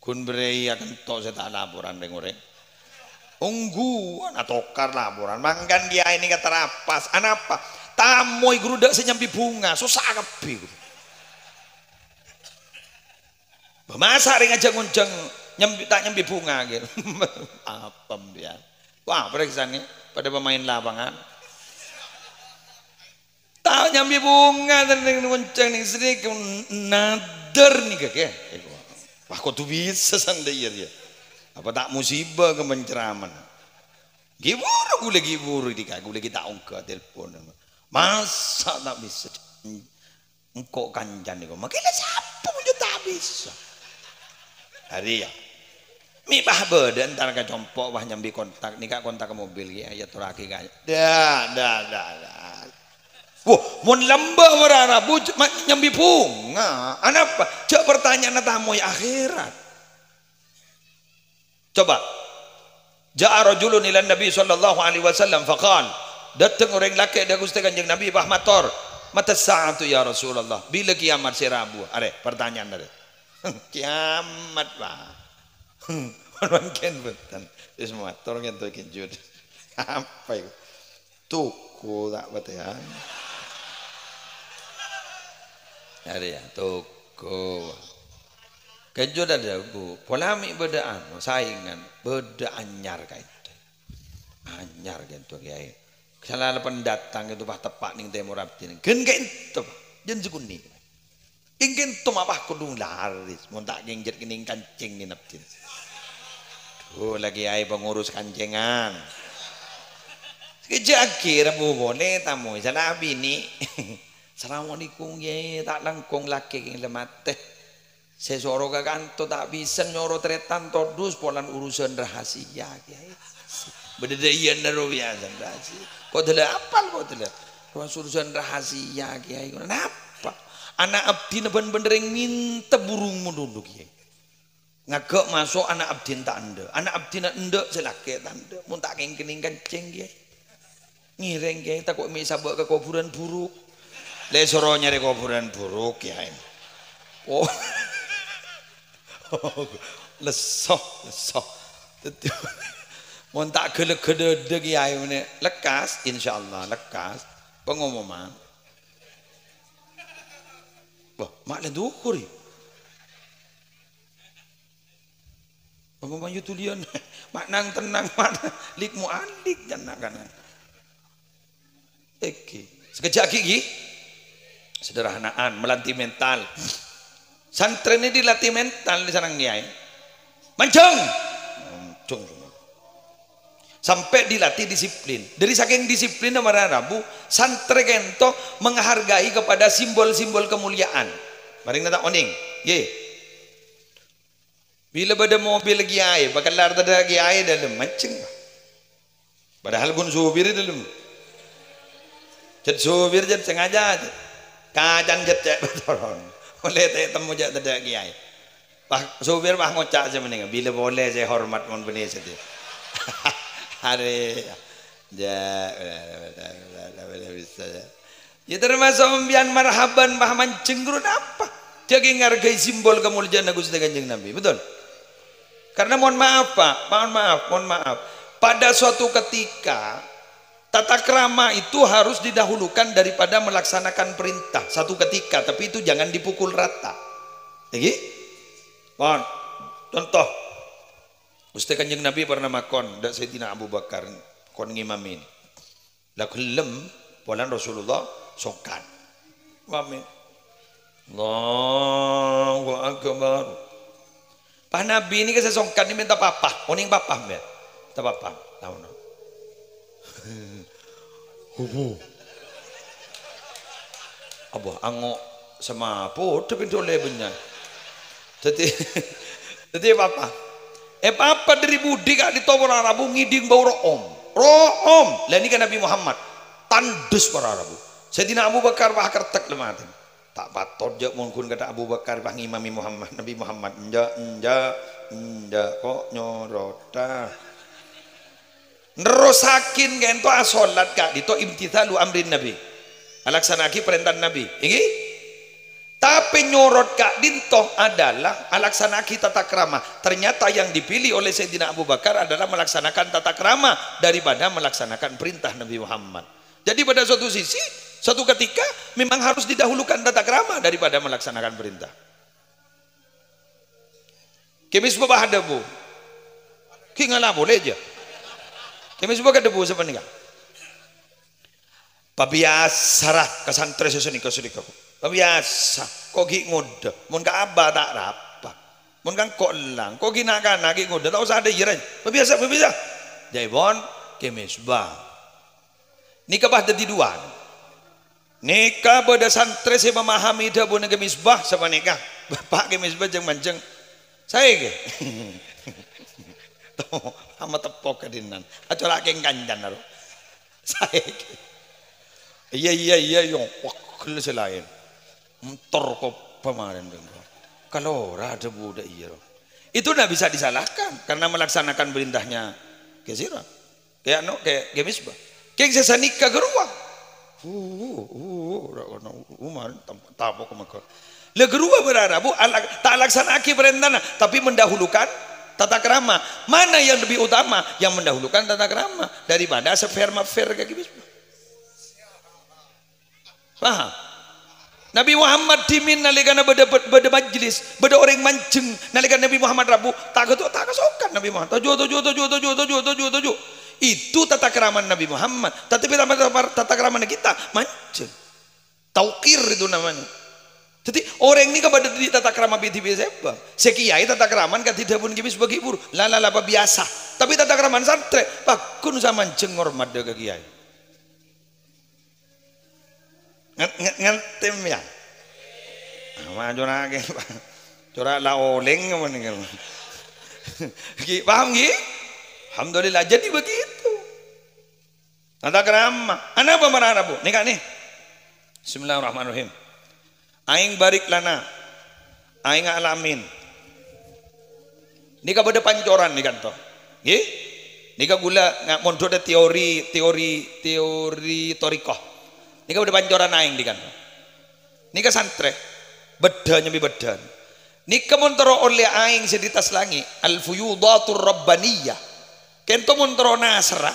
Speaker 2: kun berei akan tok saya tak laporan orang ungguan atokar laporan mangkan kiai ini kata rapas anapa tamoy guru dak senyampi bunga susah kabeh masa ring aja ngunceng nyampi tak nyampi bunga gitu apa biar wah periksanya pada pemain lapangan tahu nyambi bunga dan ngonceng nih sedikit nader nih kakek wah kok tuh bisa sandai ya apa tak musibah kemenceraman Giburu gue lagi tak ungkap telepon. Masa tak bisa? Engkau kanjan nih, makanya siapa pun juga tak bisa. Hari ya. Mi bah beda ntar ke compok wah nyambi kontak nih kak kontak ke mobil ya ya turaki kaya. Dah. Wah, mon lembah berara nyambi punga. Anapa? Cak pertanyaan tamu ya akhirat. Coba. Ja'a rajulun ila Nabi sallallahu alaihi wasallam faqal. Datang orang laki dia Gusti Kanjeng Nabi bah mator. Mata sa'atu ya Rasulullah. Bila kiamat si Rabu? Are pertanyaan dari. Kiamat bah. Ken betul. Semua orang yang tuh kejut. Apa itu? Tuku tak betul ya. Ada ya tuku. Kejut ada bu. Polemik beda anu saingan beda anyar kayak itu. Anyar gitu kiai. Salah pendatang itu bah tepak ning Timur Abdi. Gen kayak itu. Jen sekuni. Ingin tu apa kudu laris. Mun tak genjet kening kancing ni Abdi. Oh lagi ai pengurus kancengan. Sekejak Rabu boleh tamu salah bini. Assalamualaikum ye tak langkung laki yang lemat teh. Sesoro ka kanto tak bisa nyoro tretan todus polan urusan rahasia kiai. Beda iya naro biasa rahasia. Kau telah apal kau telah. Urusan rahasia kiai. Kenapa? Anak abdi bener-bener yang minta burung menduduk kiai. Ngagak masuk anak abdi tak anda. Anak abdi nak anda selaki tak anda. Mun tak kening kencing kiai. Ngireng kiai tak kok misah bawa ke kuburan buruk. Lesoro nyari kuburan buruk kiai. Oh. Lesoh. Mun tak gede-gede kiai ini lekas insyaallah lekas pengumuman. Wah, mak dukur ya. Pengumuman yutulian mak nang tenang mak lik mualik jangan kan. Sekejap gigi sederhanaan melatih mental. Santri ini dilatih mental di sana kiai. Mancung. Sampai dilatih disiplin. Dari saking disiplin sama Rabu, santri kento menghargai kepada simbol-simbol kemuliaan. Mari kita oning. Ye. Bila pada mobil kiai, bakal lar tada kiai dalam mancing. Padahal pun supir dalam. Jad supir jad sengaja. Kacan jad cek betul. Boleh temu jad tada kiai. Pak supir pak ngocak sebenarnya. Bila boleh saya hormat mon benih sedih. Hari ya bisa ya termasuk membian marhaban bah mancing gurun apa dia ngargai simbol kemuliaan Gusti Kanjeng Nabi betul karena mohon maaf Pak mohon maaf pada suatu ketika tata krama itu harus didahulukan daripada melaksanakan perintah satu ketika tapi itu jangan dipukul rata lagi mohon contoh Gusti Kanjeng Nabi pernah makon dak Sayyidina Abu Bakar kon ngimamin. Lah gelem polan Rasulullah sokan. Amin. Allahu akbar. Pak Nabi ini ke sesongkan ini minta papa, oning papa mbak. Minta papa. Tahu no. Abah angok sama apa tapi dole benar. Jadi papa apa dari budi kak ditobor Arabu ngiding bau room lah ini kan Nabi Muhammad tandus para Arabu Sayyidina Abu Bakar wah kertek lematin tak patut jak mungkin kata Abu Bakar wah ngimami Muhammad Nabi Muhammad enja kok nyorota nerusakin gento asolat kak dito imtithalu amrin Nabi alaksanaki perintah Nabi ini tapi nyorot kak dintoh adalah alaksanaki tata krama. Ternyata yang dipilih oleh Sayyidina Abu Bakar adalah melaksanakan tata krama daripada melaksanakan perintah Nabi Muhammad. Jadi pada suatu sisi, suatu ketika memang harus didahulukan tata krama daripada melaksanakan perintah. Kemis babah ada bu, kingala boleh aja. Kemis babah ada bu sebenarnya. Pabiasarah kesantri sesunika sedikaku. Biasa kok gi ngode mun ka abah tak rapa mun kan kok lang kok gi nak gi ngode tak usah ada jiran biasa jadi bon ke misbah. Nikah bah dadi dua. Nikah beda santri saya memahami dah bu ke misbah sama nikah. Bapak ke misbah jeng manjeng. Saya ke. Tuh, sama tepok kedinan. Aco laki kancan naro. Saya ke. Iya yang wakil selain. Mentor kok pemarin bengkok. Kalau ada budak iya. Itu tidak bisa disalahkan karena melaksanakan perintahnya kesira. Kayak no kayak misbah. Kayak sesa nikah gerua. Umar tapok maka. Le gerua berada bu tak laksanakan perintahnya tapi mendahulukan tata krama. Mana yang lebih utama? Yang mendahulukan tata krama daripada fair kayak misbah. Paham? Nabi Muhammad dimin nalikana beda majlis, beda orang mancing nalikana Nabi Muhammad Rabu tak kesokan Nabi Muhammad. Tujuh. Itu tata kerama Nabi Muhammad. Tetapi tata kerama kita mancing. Taukir itu namanya. Jadi orang ini kepada di tata kerama biasa. Sekiai tata keraman kan tidak pun kibis bagi buru. Lala biasa. Tapi tata keraman santri pakun sama mancing hormat dia ke kiai. Ngentem ya. Maju lagi. Corak la oleng mana kan. Paham Gi? Alhamdulillah jadi begitu. Tata kerama. Anak apa marah Bu? Nikah nih. Bismillahirrahmanirrahim. Aing barik lana. Aing alamin. Nikah pada pancoran nih kan toh. Nggih? Nikah gula ngak mondok ada teori torikoh. Nikah pada pancoran aing di kan. Nikah santre. Bedanya mi bedan. Nikah montoro oleh aing seditas langi al-fuyudatur rabbaniyah. Kento montoro nasra.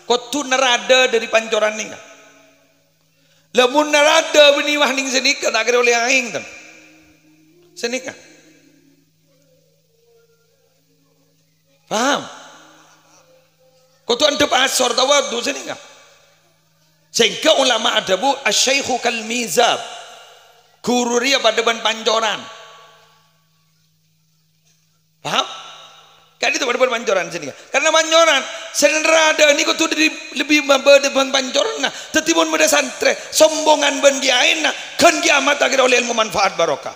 Speaker 2: Kotu nerada dari pancoran nikah. Lamun narada beniwah ning senikah tak kira oleh aing ten. Senikah. Paham? Kotu antep asor tawadu senikah. Sehingga ulama ada bu asy-syaikhu kal mizab. Guru ria pada ban pancoran. Paham? Kan itu pada ban pancoran sini. Karena pancoran senrada ini kudu lebih pada ban pancoran nah. Tetibun pada santre sombongan ban kiai nah. Kan kiamat akhir oleh ilmu manfaat barokah.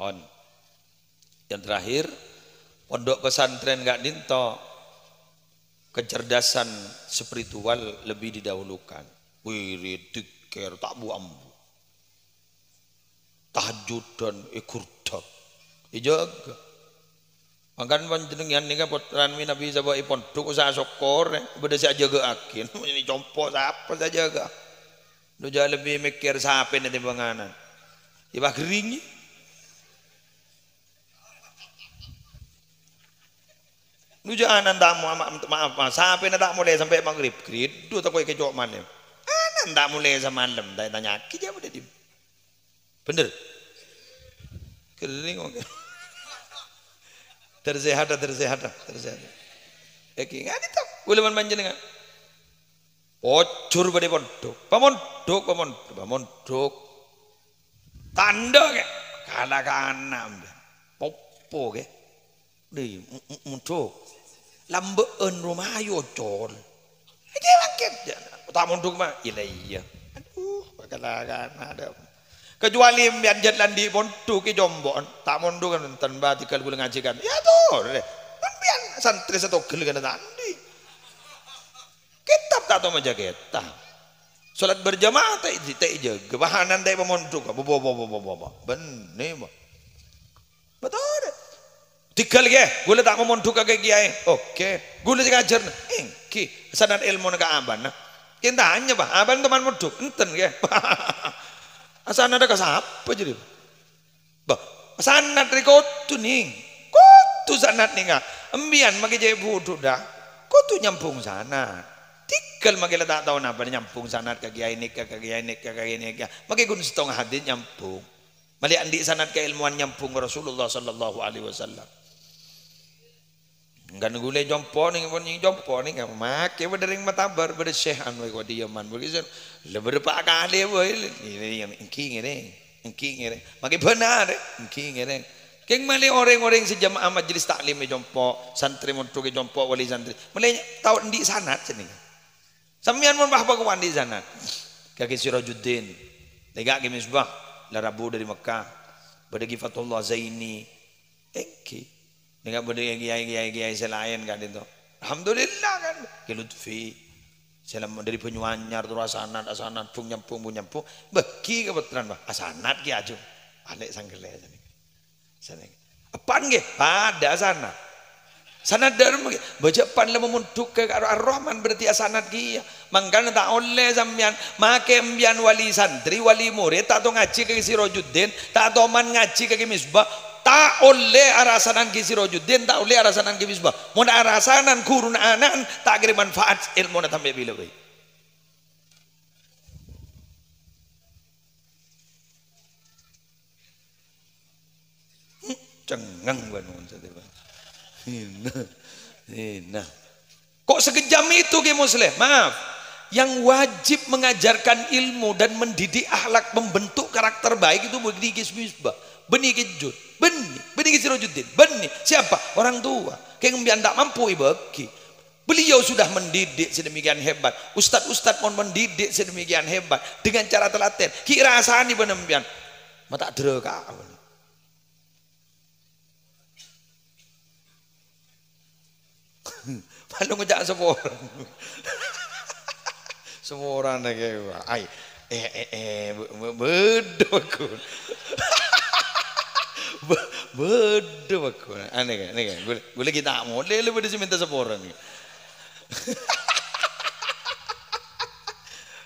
Speaker 2: On. Yang terakhir pondok pesantren gak dinto kecerdasan spiritual lebih didahulukan. Wirid, dikir, tak buambu, tahajud dan ikurdak. Ijaga. Makan panjenengan nika potran mi Nabi sabai pondok usaha sokor, beda si jaga akin. Ini compo siapa saja jaga. Lu jangan lebih mikir siapa nanti banganan. Iba kering. Lu jangan tamu maaf sampai nak mulai sampai maghrib kridu tak kau kejok mana tak mulai sama malam tanya kita apa dia bener kering oke tersehat eki ngani tak boleh manjenengan ocur pada pondok tanda ke kana popo ke di muncul lambeun rumah ayo col aja bangkit tak munduk mah iya aduh bakalakan ada kecuali bian jalan di pondok ke jombon tak munduk kan tanpa tikal gula ngajikan ya tuh kan bian santri satu gel kan tadi kitab tak tahu menjaga kitab salat berjamaah tak jaga bahanan tak pemondok bener betul tigal ke, gula tak mau mondok ke kiai. Oke, gula ngajar. Ki, sanad ilmu nak aban. Kita hanya bah, aban teman mondok, enten ke. Sanad ada kasapa jadi. Bah, sanad rikotu nih, kotu sanad nih nggak. Embian magi jadi bodoh dah. Kotu nyampung sana. Tigal magi tak tahu napa nyampung sanad ke kiai nih, ke kiai nih. Magi gun setengah hadis nyampung. Mali andi sanad ke ilmuwan nyampung Rasulullah sallallahu alaihi wasallam. Enggak nggule jompo nih nggak make berdering matabar bersyekh anu kau diaman begitu lebih berapa kali boy ini yang king ini engki ngereng maki benar engki ngereng keng mali orang-orang sejamaah majelis taklim e jompo santri montu ke jompo wali santri mali tau ndi sanad sini sampean mon bah bakuan di sanad kaki Sirajuddin lega ke misbah la rabu dari Mekah badagi Fatullah Zaini engki lega badagi kiai selain kan itu alhamdulillah kan ke Lutfi salam dari Banyuanyar terus asanat pung nyampung bagi kebetulan bah asanat ki aju alek sanggele sana apaan nggih pada sanat sanat darum baca pan le memuntuk ke Ar-Rahman berarti asanat ki mangkana tak oleh sampean make embian wali santri wali murid tak to ngaji ke Sirajuddin tak to man ngaji ke misbah tak oleh arasanan ki Sirajuddin tak oleh arasanan ki misbah mun arasanan kurun anan tak kira manfaat ilmu na tambe bila we cengang bangun sateba nah kok sekejam itu ki muslim maaf yang wajib mengajarkan ilmu dan mendidik akhlak membentuk karakter baik itu begini ki misbah benih ki jud benih ki Sirajuddin benih siapa orang tua kayak ngembian tak mampu ibaki beliau sudah mendidik sedemikian hebat ustad-ustad mau mendidik sedemikian hebat dengan cara telaten kira asani benembian mata dreka malu ngejak semua orang kayak ay bedo aku bedo aku aneh kan gue lagi tak mau le pada si minta seporan nih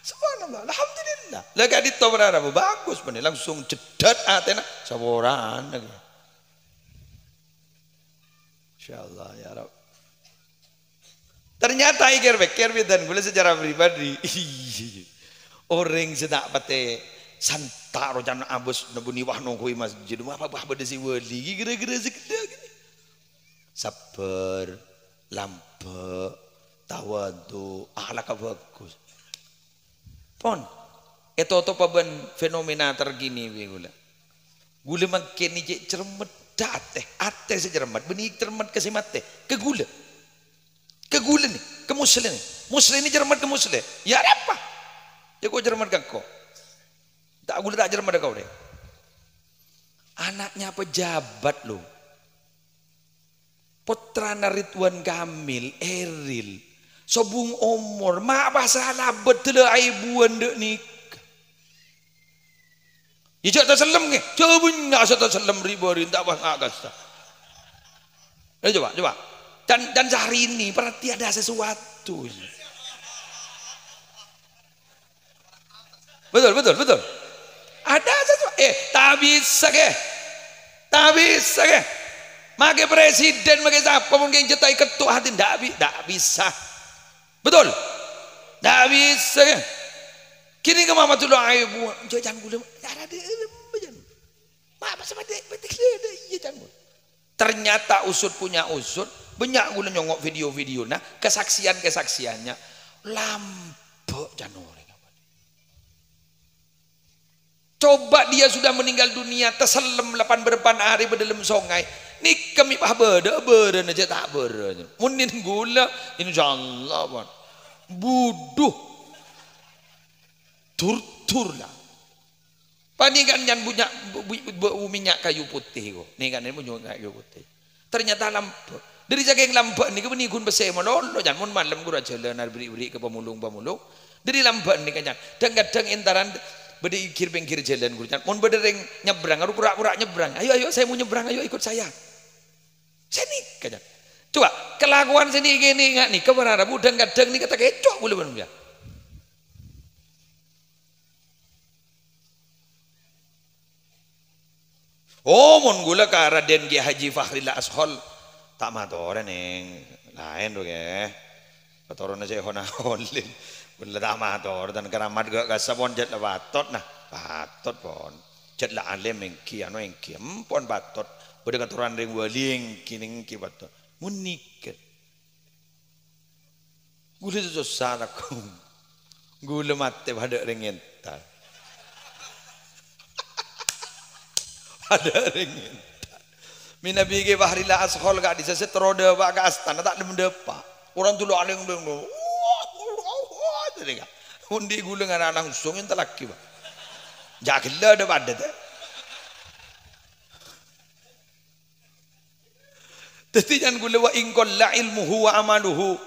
Speaker 2: subhanallah alhamdulillah lagi di tawara bagus bener langsung cedat atena seporan lagi insyaallah ya Rabb. Ternyata ikir dan gue secara pribadi orang sedak pate santaro jangan abus nabuni wah nongkoi masjid apa beda si wali kira-kira sekedar gini sabar lampe tawadu akhlak bagus pon itu paben fenomena tergini gula makin ni cermet ate secermet benih cermet kesimat ke gula nih ke muslim ini cermat ke muslim ya apa ya kok cermat ke kau tak gula tak cermat kau deh anaknya pejabat lo putrana Ridwan Kamil Eril sobung umur mak pasalah betul aibuan dek nik ya cak tak selam ke coba nyak tak selam ribuan tak pas agak coba dan sehari ini berarti ada sesuatu betul ada sesuatu tak bisa ke make presiden make siapa mungkin cetai ketua hati tak bisa betul tak bisa ke kini ke mama tuh aibu jangan gula ada apa sama betik iya jangan ternyata usut punya usut banyak gula nyongok video-video nah kesaksiannya lampok janore coba dia sudah meninggal dunia terselem 8 berpan hari berdalam songai ni kami pah beda aja tak beda munin gula insyaallah bon buduh tur lah pani kan yang punya minyak kayu putih kok ni kan ini punya kayu putih ternyata lampok dari jaga yang lambat ni kebeni kun besar melolo jangan malam gua jalan beri ke pemulung dari lambat ni kan dan kadang entaran beri pinggir jalan gua jangan mon bedereng nyebrang harus pura-pura nyebrang ayo saya mau nyebrang ayo ikut saya sini kan coba kelakuan sini gini nggak nih keberapa dan kadang ni kata kecok boleh benar ya oh mon gula ke Raden Ki Haji Fakhril Ashol tak matoran neng lain tuh ke kotoran aja hona holin bener tak mator dan keramat gak kasabon jet lah batot nah batot pon jet lah alim engki anu engki empon batot beda kotoran ring waling kining ki batot muniket gula tu susah aku gula mate pada ring entar Ada ringin. Minabi ke bahrila ashol gak diseset roda pak ke astana tak dem depa. Orang dulu aling dem. Tadi kan. Undi gula ngana langsung enta laki pak. Jakilla ada pada teh. Tadi jangan gula wa ingkol la ilmuhu wa amaluhu.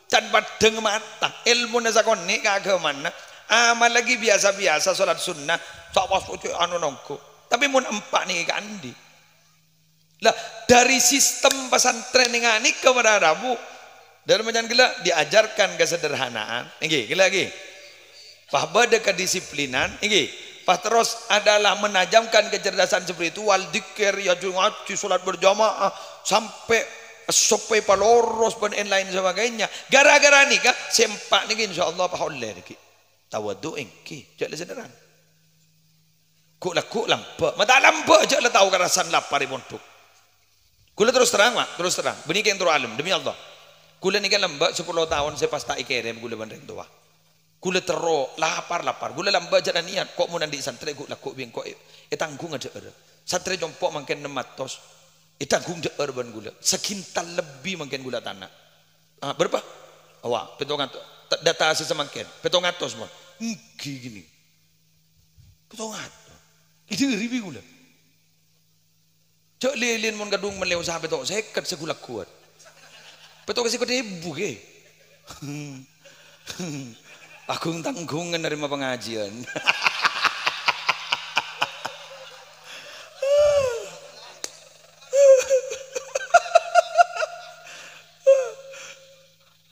Speaker 2: Can badeng mata ilmu nasakon ni kagak mana. Amal lagi biasa-biasa salat sunnah. Tak was anu nongko. Tapi mun empat nih kandi. Lah dari sistem pesantren ngani kepada Rabu dari macam gila diajarkan kesederhanaan, nggih, gila lagi. Pah bade kedisiplinan, nggih. Pah terus adalah menajamkan kecerdasan spiritual, dzikir, ya ngaji, salat berjamaah sampai paloros dan lain sebagainya. Gara-gara ni kah sempak ni insyaallah pah oleh ni. Tawadhu engki, jak le sederhana. Kuk lampa, mata lampa jak le tahu kerasan lapar pondok. Kula terus terang mak, terus terang. Benih yang terus alim demi Allah. Kula ni kan lembak 10 tahun saya pas tak ikerem kula bandeng tua. Kula terus lapar. Kula lembak jalan niat kok mau nandi santri kuk lakuk biang kok tanggung aja ada. Santri jompok makin 600. Tanggung je ban gula. Sekintal lebih makin gula tanah. Berapa? Awak, 700. Data sesemakin. 700 semua. Gini. 700. Itu ribu gula. Cok lilin mon gadung meleu sahabat tok seket segulak kuat. Betul kasih kode ibu ke. Aku tanggungan dari pengajian.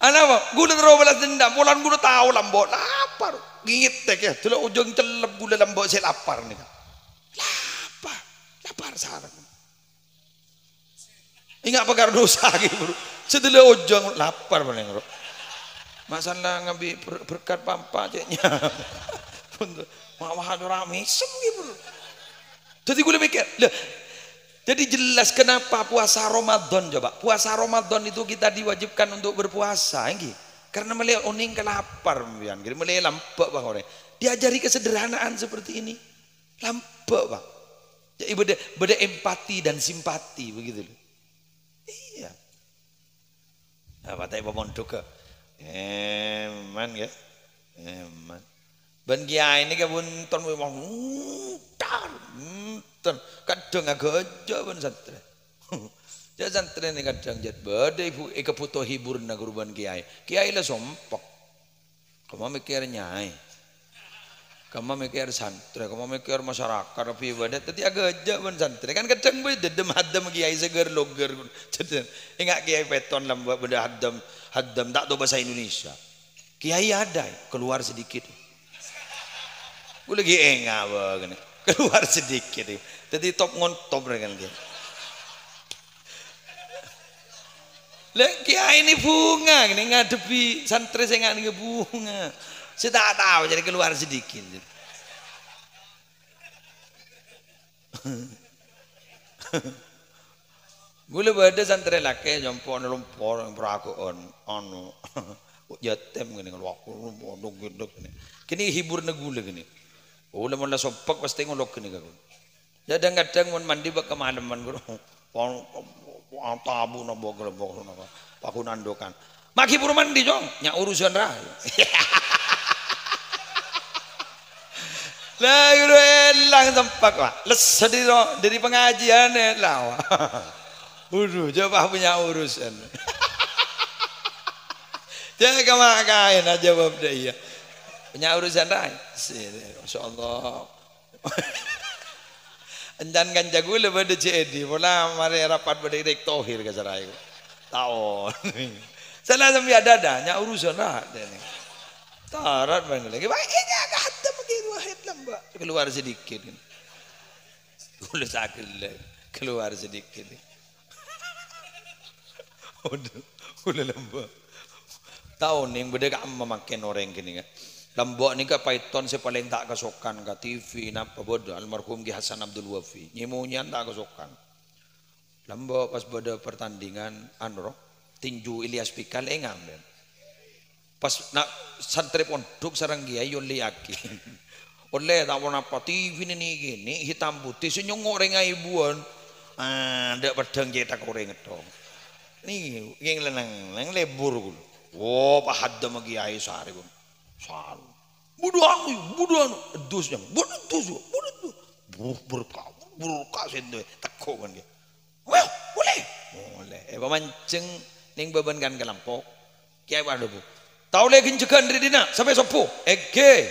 Speaker 2: Anak apa? Gula terobalas dendam. Bulan gula tahu lambok lapar. Gitek ya. Tulah ujung celep gula lambok saya lapar nih. Lapar sarang. Ingat apa karena dosa gitu bro. Setelah ujung lapar paling bro. Masalah ngambil berkat pampa ceknya. Mahal rame gitu bro. Jadi gue mikir, jadi jelas kenapa puasa Ramadan coba. Puasa Ramadan itu kita diwajibkan untuk berpuasa, gitu. Karena melihat oning kelapar, gitu. Melihat lampak bang orang. Diajari kesederhanaan seperti ini, lampak bang. Jadi beda empati dan simpati begitu loh. Iya. Apa tadi pemondok ke? Eman ya, eman. Ben kiai ini kabun ton memang ton kadang agak aja ben santri. Jadi santri ini kadang jad bade ibu kebutuh hibur na guruban kiai. Kiai lah sompok. Kamu mikir nyai. Kamu mikir santri, kamu mikir masyarakat tapi ibadat tadi agak aja ben santri. Kan kadang be dedem hadam kiai seger loger. Ingat kiai peton lamba benda hadam tak tahu bahasa Indonesia. Kiai ada keluar sedikit. Gue lagi enggak begini. Keluar sedikit. Jadi top ngontop dengan dia. Lah kiai ini bunga ini ngadepi santri saya nggak bunga. Saya tak tahu jadi keluar sedikit. Gula bade santri laki jompon lumpur perakuan anu jatem gini kalau aku lumpur gitu gini. Kini hibur negula gini. Oh lemon lah sopak pasti ngolok gini kan. Jadi kadang mau mandi bak kemalaman guru. Tabu nabo gelebok nabo. Paku nandokan. Maki buru mandi jong. Nyak urusan rah. Lah guru elang sempak pak. Les dari pengajian elang. Udah coba punya urusan. Jangan kemakain aja jawab dia. Punya urusan lain. Masyaallah. Endan kan jago lebih ada jadi. Mula mari rapat pada Erick Thohir ke sarai. Tahu. Salah sampai ada nya urusan lah. Tarat bang lagi. Baiknya agak ada begitu wahid lembak. Keluar sedikit. Gula sakit keluar sedikit. Udah, gula lembak. Tahun yang beda kan memakai orang gini kan. Lambok ni ka Python saya paling tak kesokan ka TV napa bodoh almarhum Ki Hasan Abdul Wafi nyemunyian tak kesokan. Lambok pas pada pertandingan anu tinju Ilyas Pikal engam den. Pas nak santri pondok sarang kiai yo yakin. Oleh tak apa TV ni gini hitam putih senyongok rengai ibuan. Ndak pedang cetak orang ngetong. Nih yang lenang lebur. Oh pahad sama kiai sari pun. Sari. Buduan, dus jam. Budu. Berkah sendiri takut kan dia. Well, boleh. Pemancing ning beban kan kelampok. Kiai waduh bu. Tahu lagi jegan dari dina sampai sopo. Ege.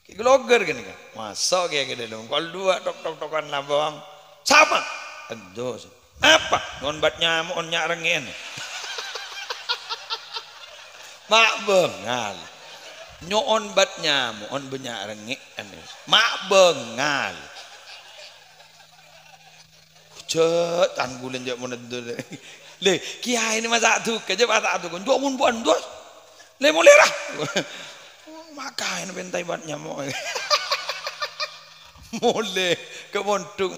Speaker 2: Blogger gini kan, masuk kayak gini dong. Kalau dua tok-tokan lah bawang, sama. Aduh, apa? Ngonbat nyamuk, on nyarengin. Mak bengal, nyon bat nyamuk, on benyarengin. Mak bengal. Cet, tanggulin jak menentu. Le, kiai ini masa tu, kerja masa tu kan, dua pun buan dos. Le mulai lah. Makain bentai buat nyamuk. Mole ke montuk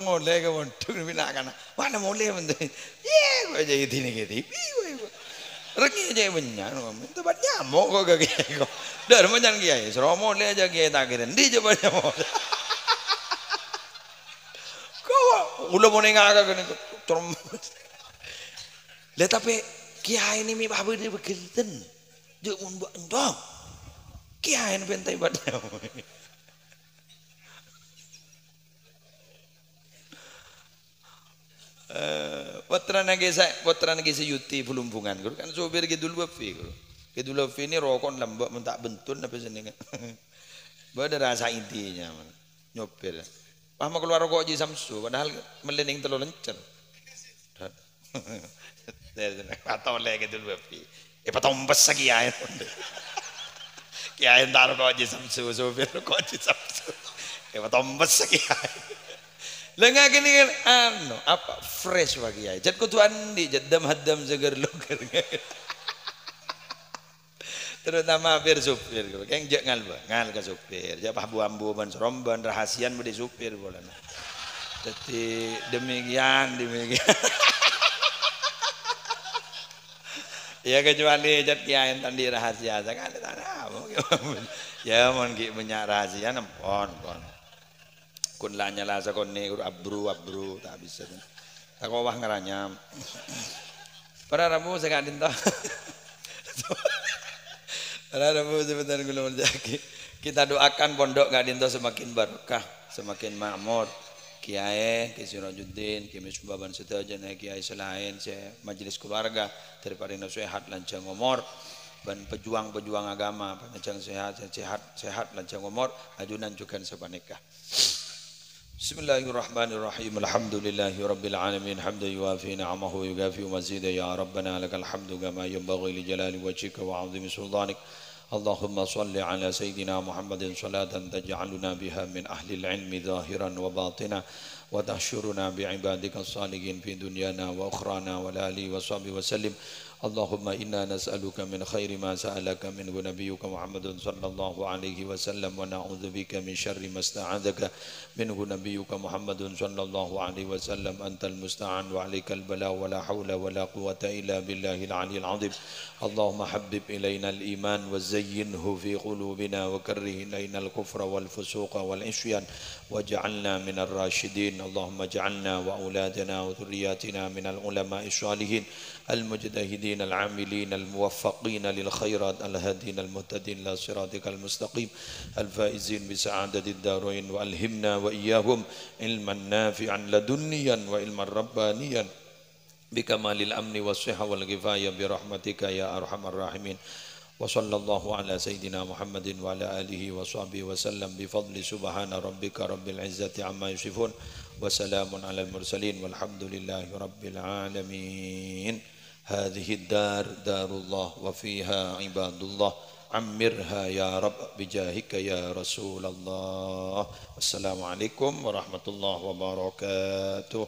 Speaker 2: bina kana. Mana mole bentai. Ye gua jadi ini gitu. Rengi aja banyak itu buat nyamuk kok kiai kok. Dar macam kiai, seromo mole aja kiai tak kira. Di coba nyamuk. Kau ulah mau nengah kan itu. Lihat tapi kiai ini mi babu dia begitu. Dia mau buat endong. Kiai bentai badnya. Putra nagi seyuti pelumpungan. Kan sopir Kidul Wafi. Kidul Wafi ini rokok lembak mentak bentun apa sini kan. Ada rasa intinya nyopir. Paham keluar rokok Haji Samsu padahal melening telur lencer. Patau lagi Kidul Wafi. Patau mbes kiai. Kiai entar kok Haji Samsu sopir kok Haji Samsu. Tombes kiai. Lenga gini kan apa fresh bagi kiai. Jat kutu andi jat hadam seger loger. Terutama bir supir keng jak ngal ke supir. Jak pah buambu ban seromban rahasian budi supir bola. Jadi demikian. Ya kecuali jat kiai tadi rahasia sekali tanah. Ya mon ki banyak rahasia nempon. Kun lanya lah sakon ne abru tak bisa. Tak wah ngaranyam. Para ramu saya kadin to. Para ramu sebentar kula menjaki. Kita doakan pondok kadin to semakin berkah, semakin makmur. Kiai, Kiai Sirajuddin, Kiai Misbaban sedajan, Kiai selain majelis keluarga daripada sehat lanjang umur dan pejuang agama panjang sehat lanjang umur ajunan juga sepanikah. Bismillahirrahmanirrahim. Alhamdulillahi rabbil alamin hamdan yuwafi ni'amahu wa yukafi mazida ya rabbana lakal hamdu kama yanbaghi li jalali wajhika wa 'azimi sultanik. Allahumma salli ala sayyidina Muhammadin salatan taj'aluna biha min ahli al-ilmi zahiran wa batina wa tahsyuruna bi'ibadika as-salihin fi dunyana wa ukhrana wa alihi wa sahbihi wa sallim. Allahumma inna nas'aluka min khairi ma sa'alaka minhu nabiyyuka Muhammadun sallallahu alaihi wasallam wa na'udzubika min syarri ma sta'adzaka minhu nabiyyuka Muhammadun sallallahu alaihi wasallam antal musta'an wa alaikal bala wa la hawla wa la quwwata illa billahil aliyyil azim. Allahumma habbib ilayna al-iman wa zayyinhu fi qulubina wa karrih ilayna al-kufra wal fusuqa wal isyan waj'alna min ar-rashidin. Allahumma ij'alna wa auladana wa dhurriyyatina min al-ulama'i salihin المجتهدين العاملين الموفقين للخيرات الهادين المهتدين إلى صراطك المستقيم الفائزين بسعادة الدارين وألهمنا وإياهم علما نافعا لدنيا وعلما ربانيا بكمال الأمن والصحة والكفاية برحمتك يا أرحم الراحمين. وصلى الله على سيدنا محمد وعلى آله وصحبه وسلم بفضل سبحان ربك رب العزة عما يصفون وسلام على المرسلين والحمد لله رب العالمين. هذه الدار دار الله وفيها عباد الله عمرها يا رب بجاهك يا رسول الله. والسلام عليكم ورحمة الله وبركاته.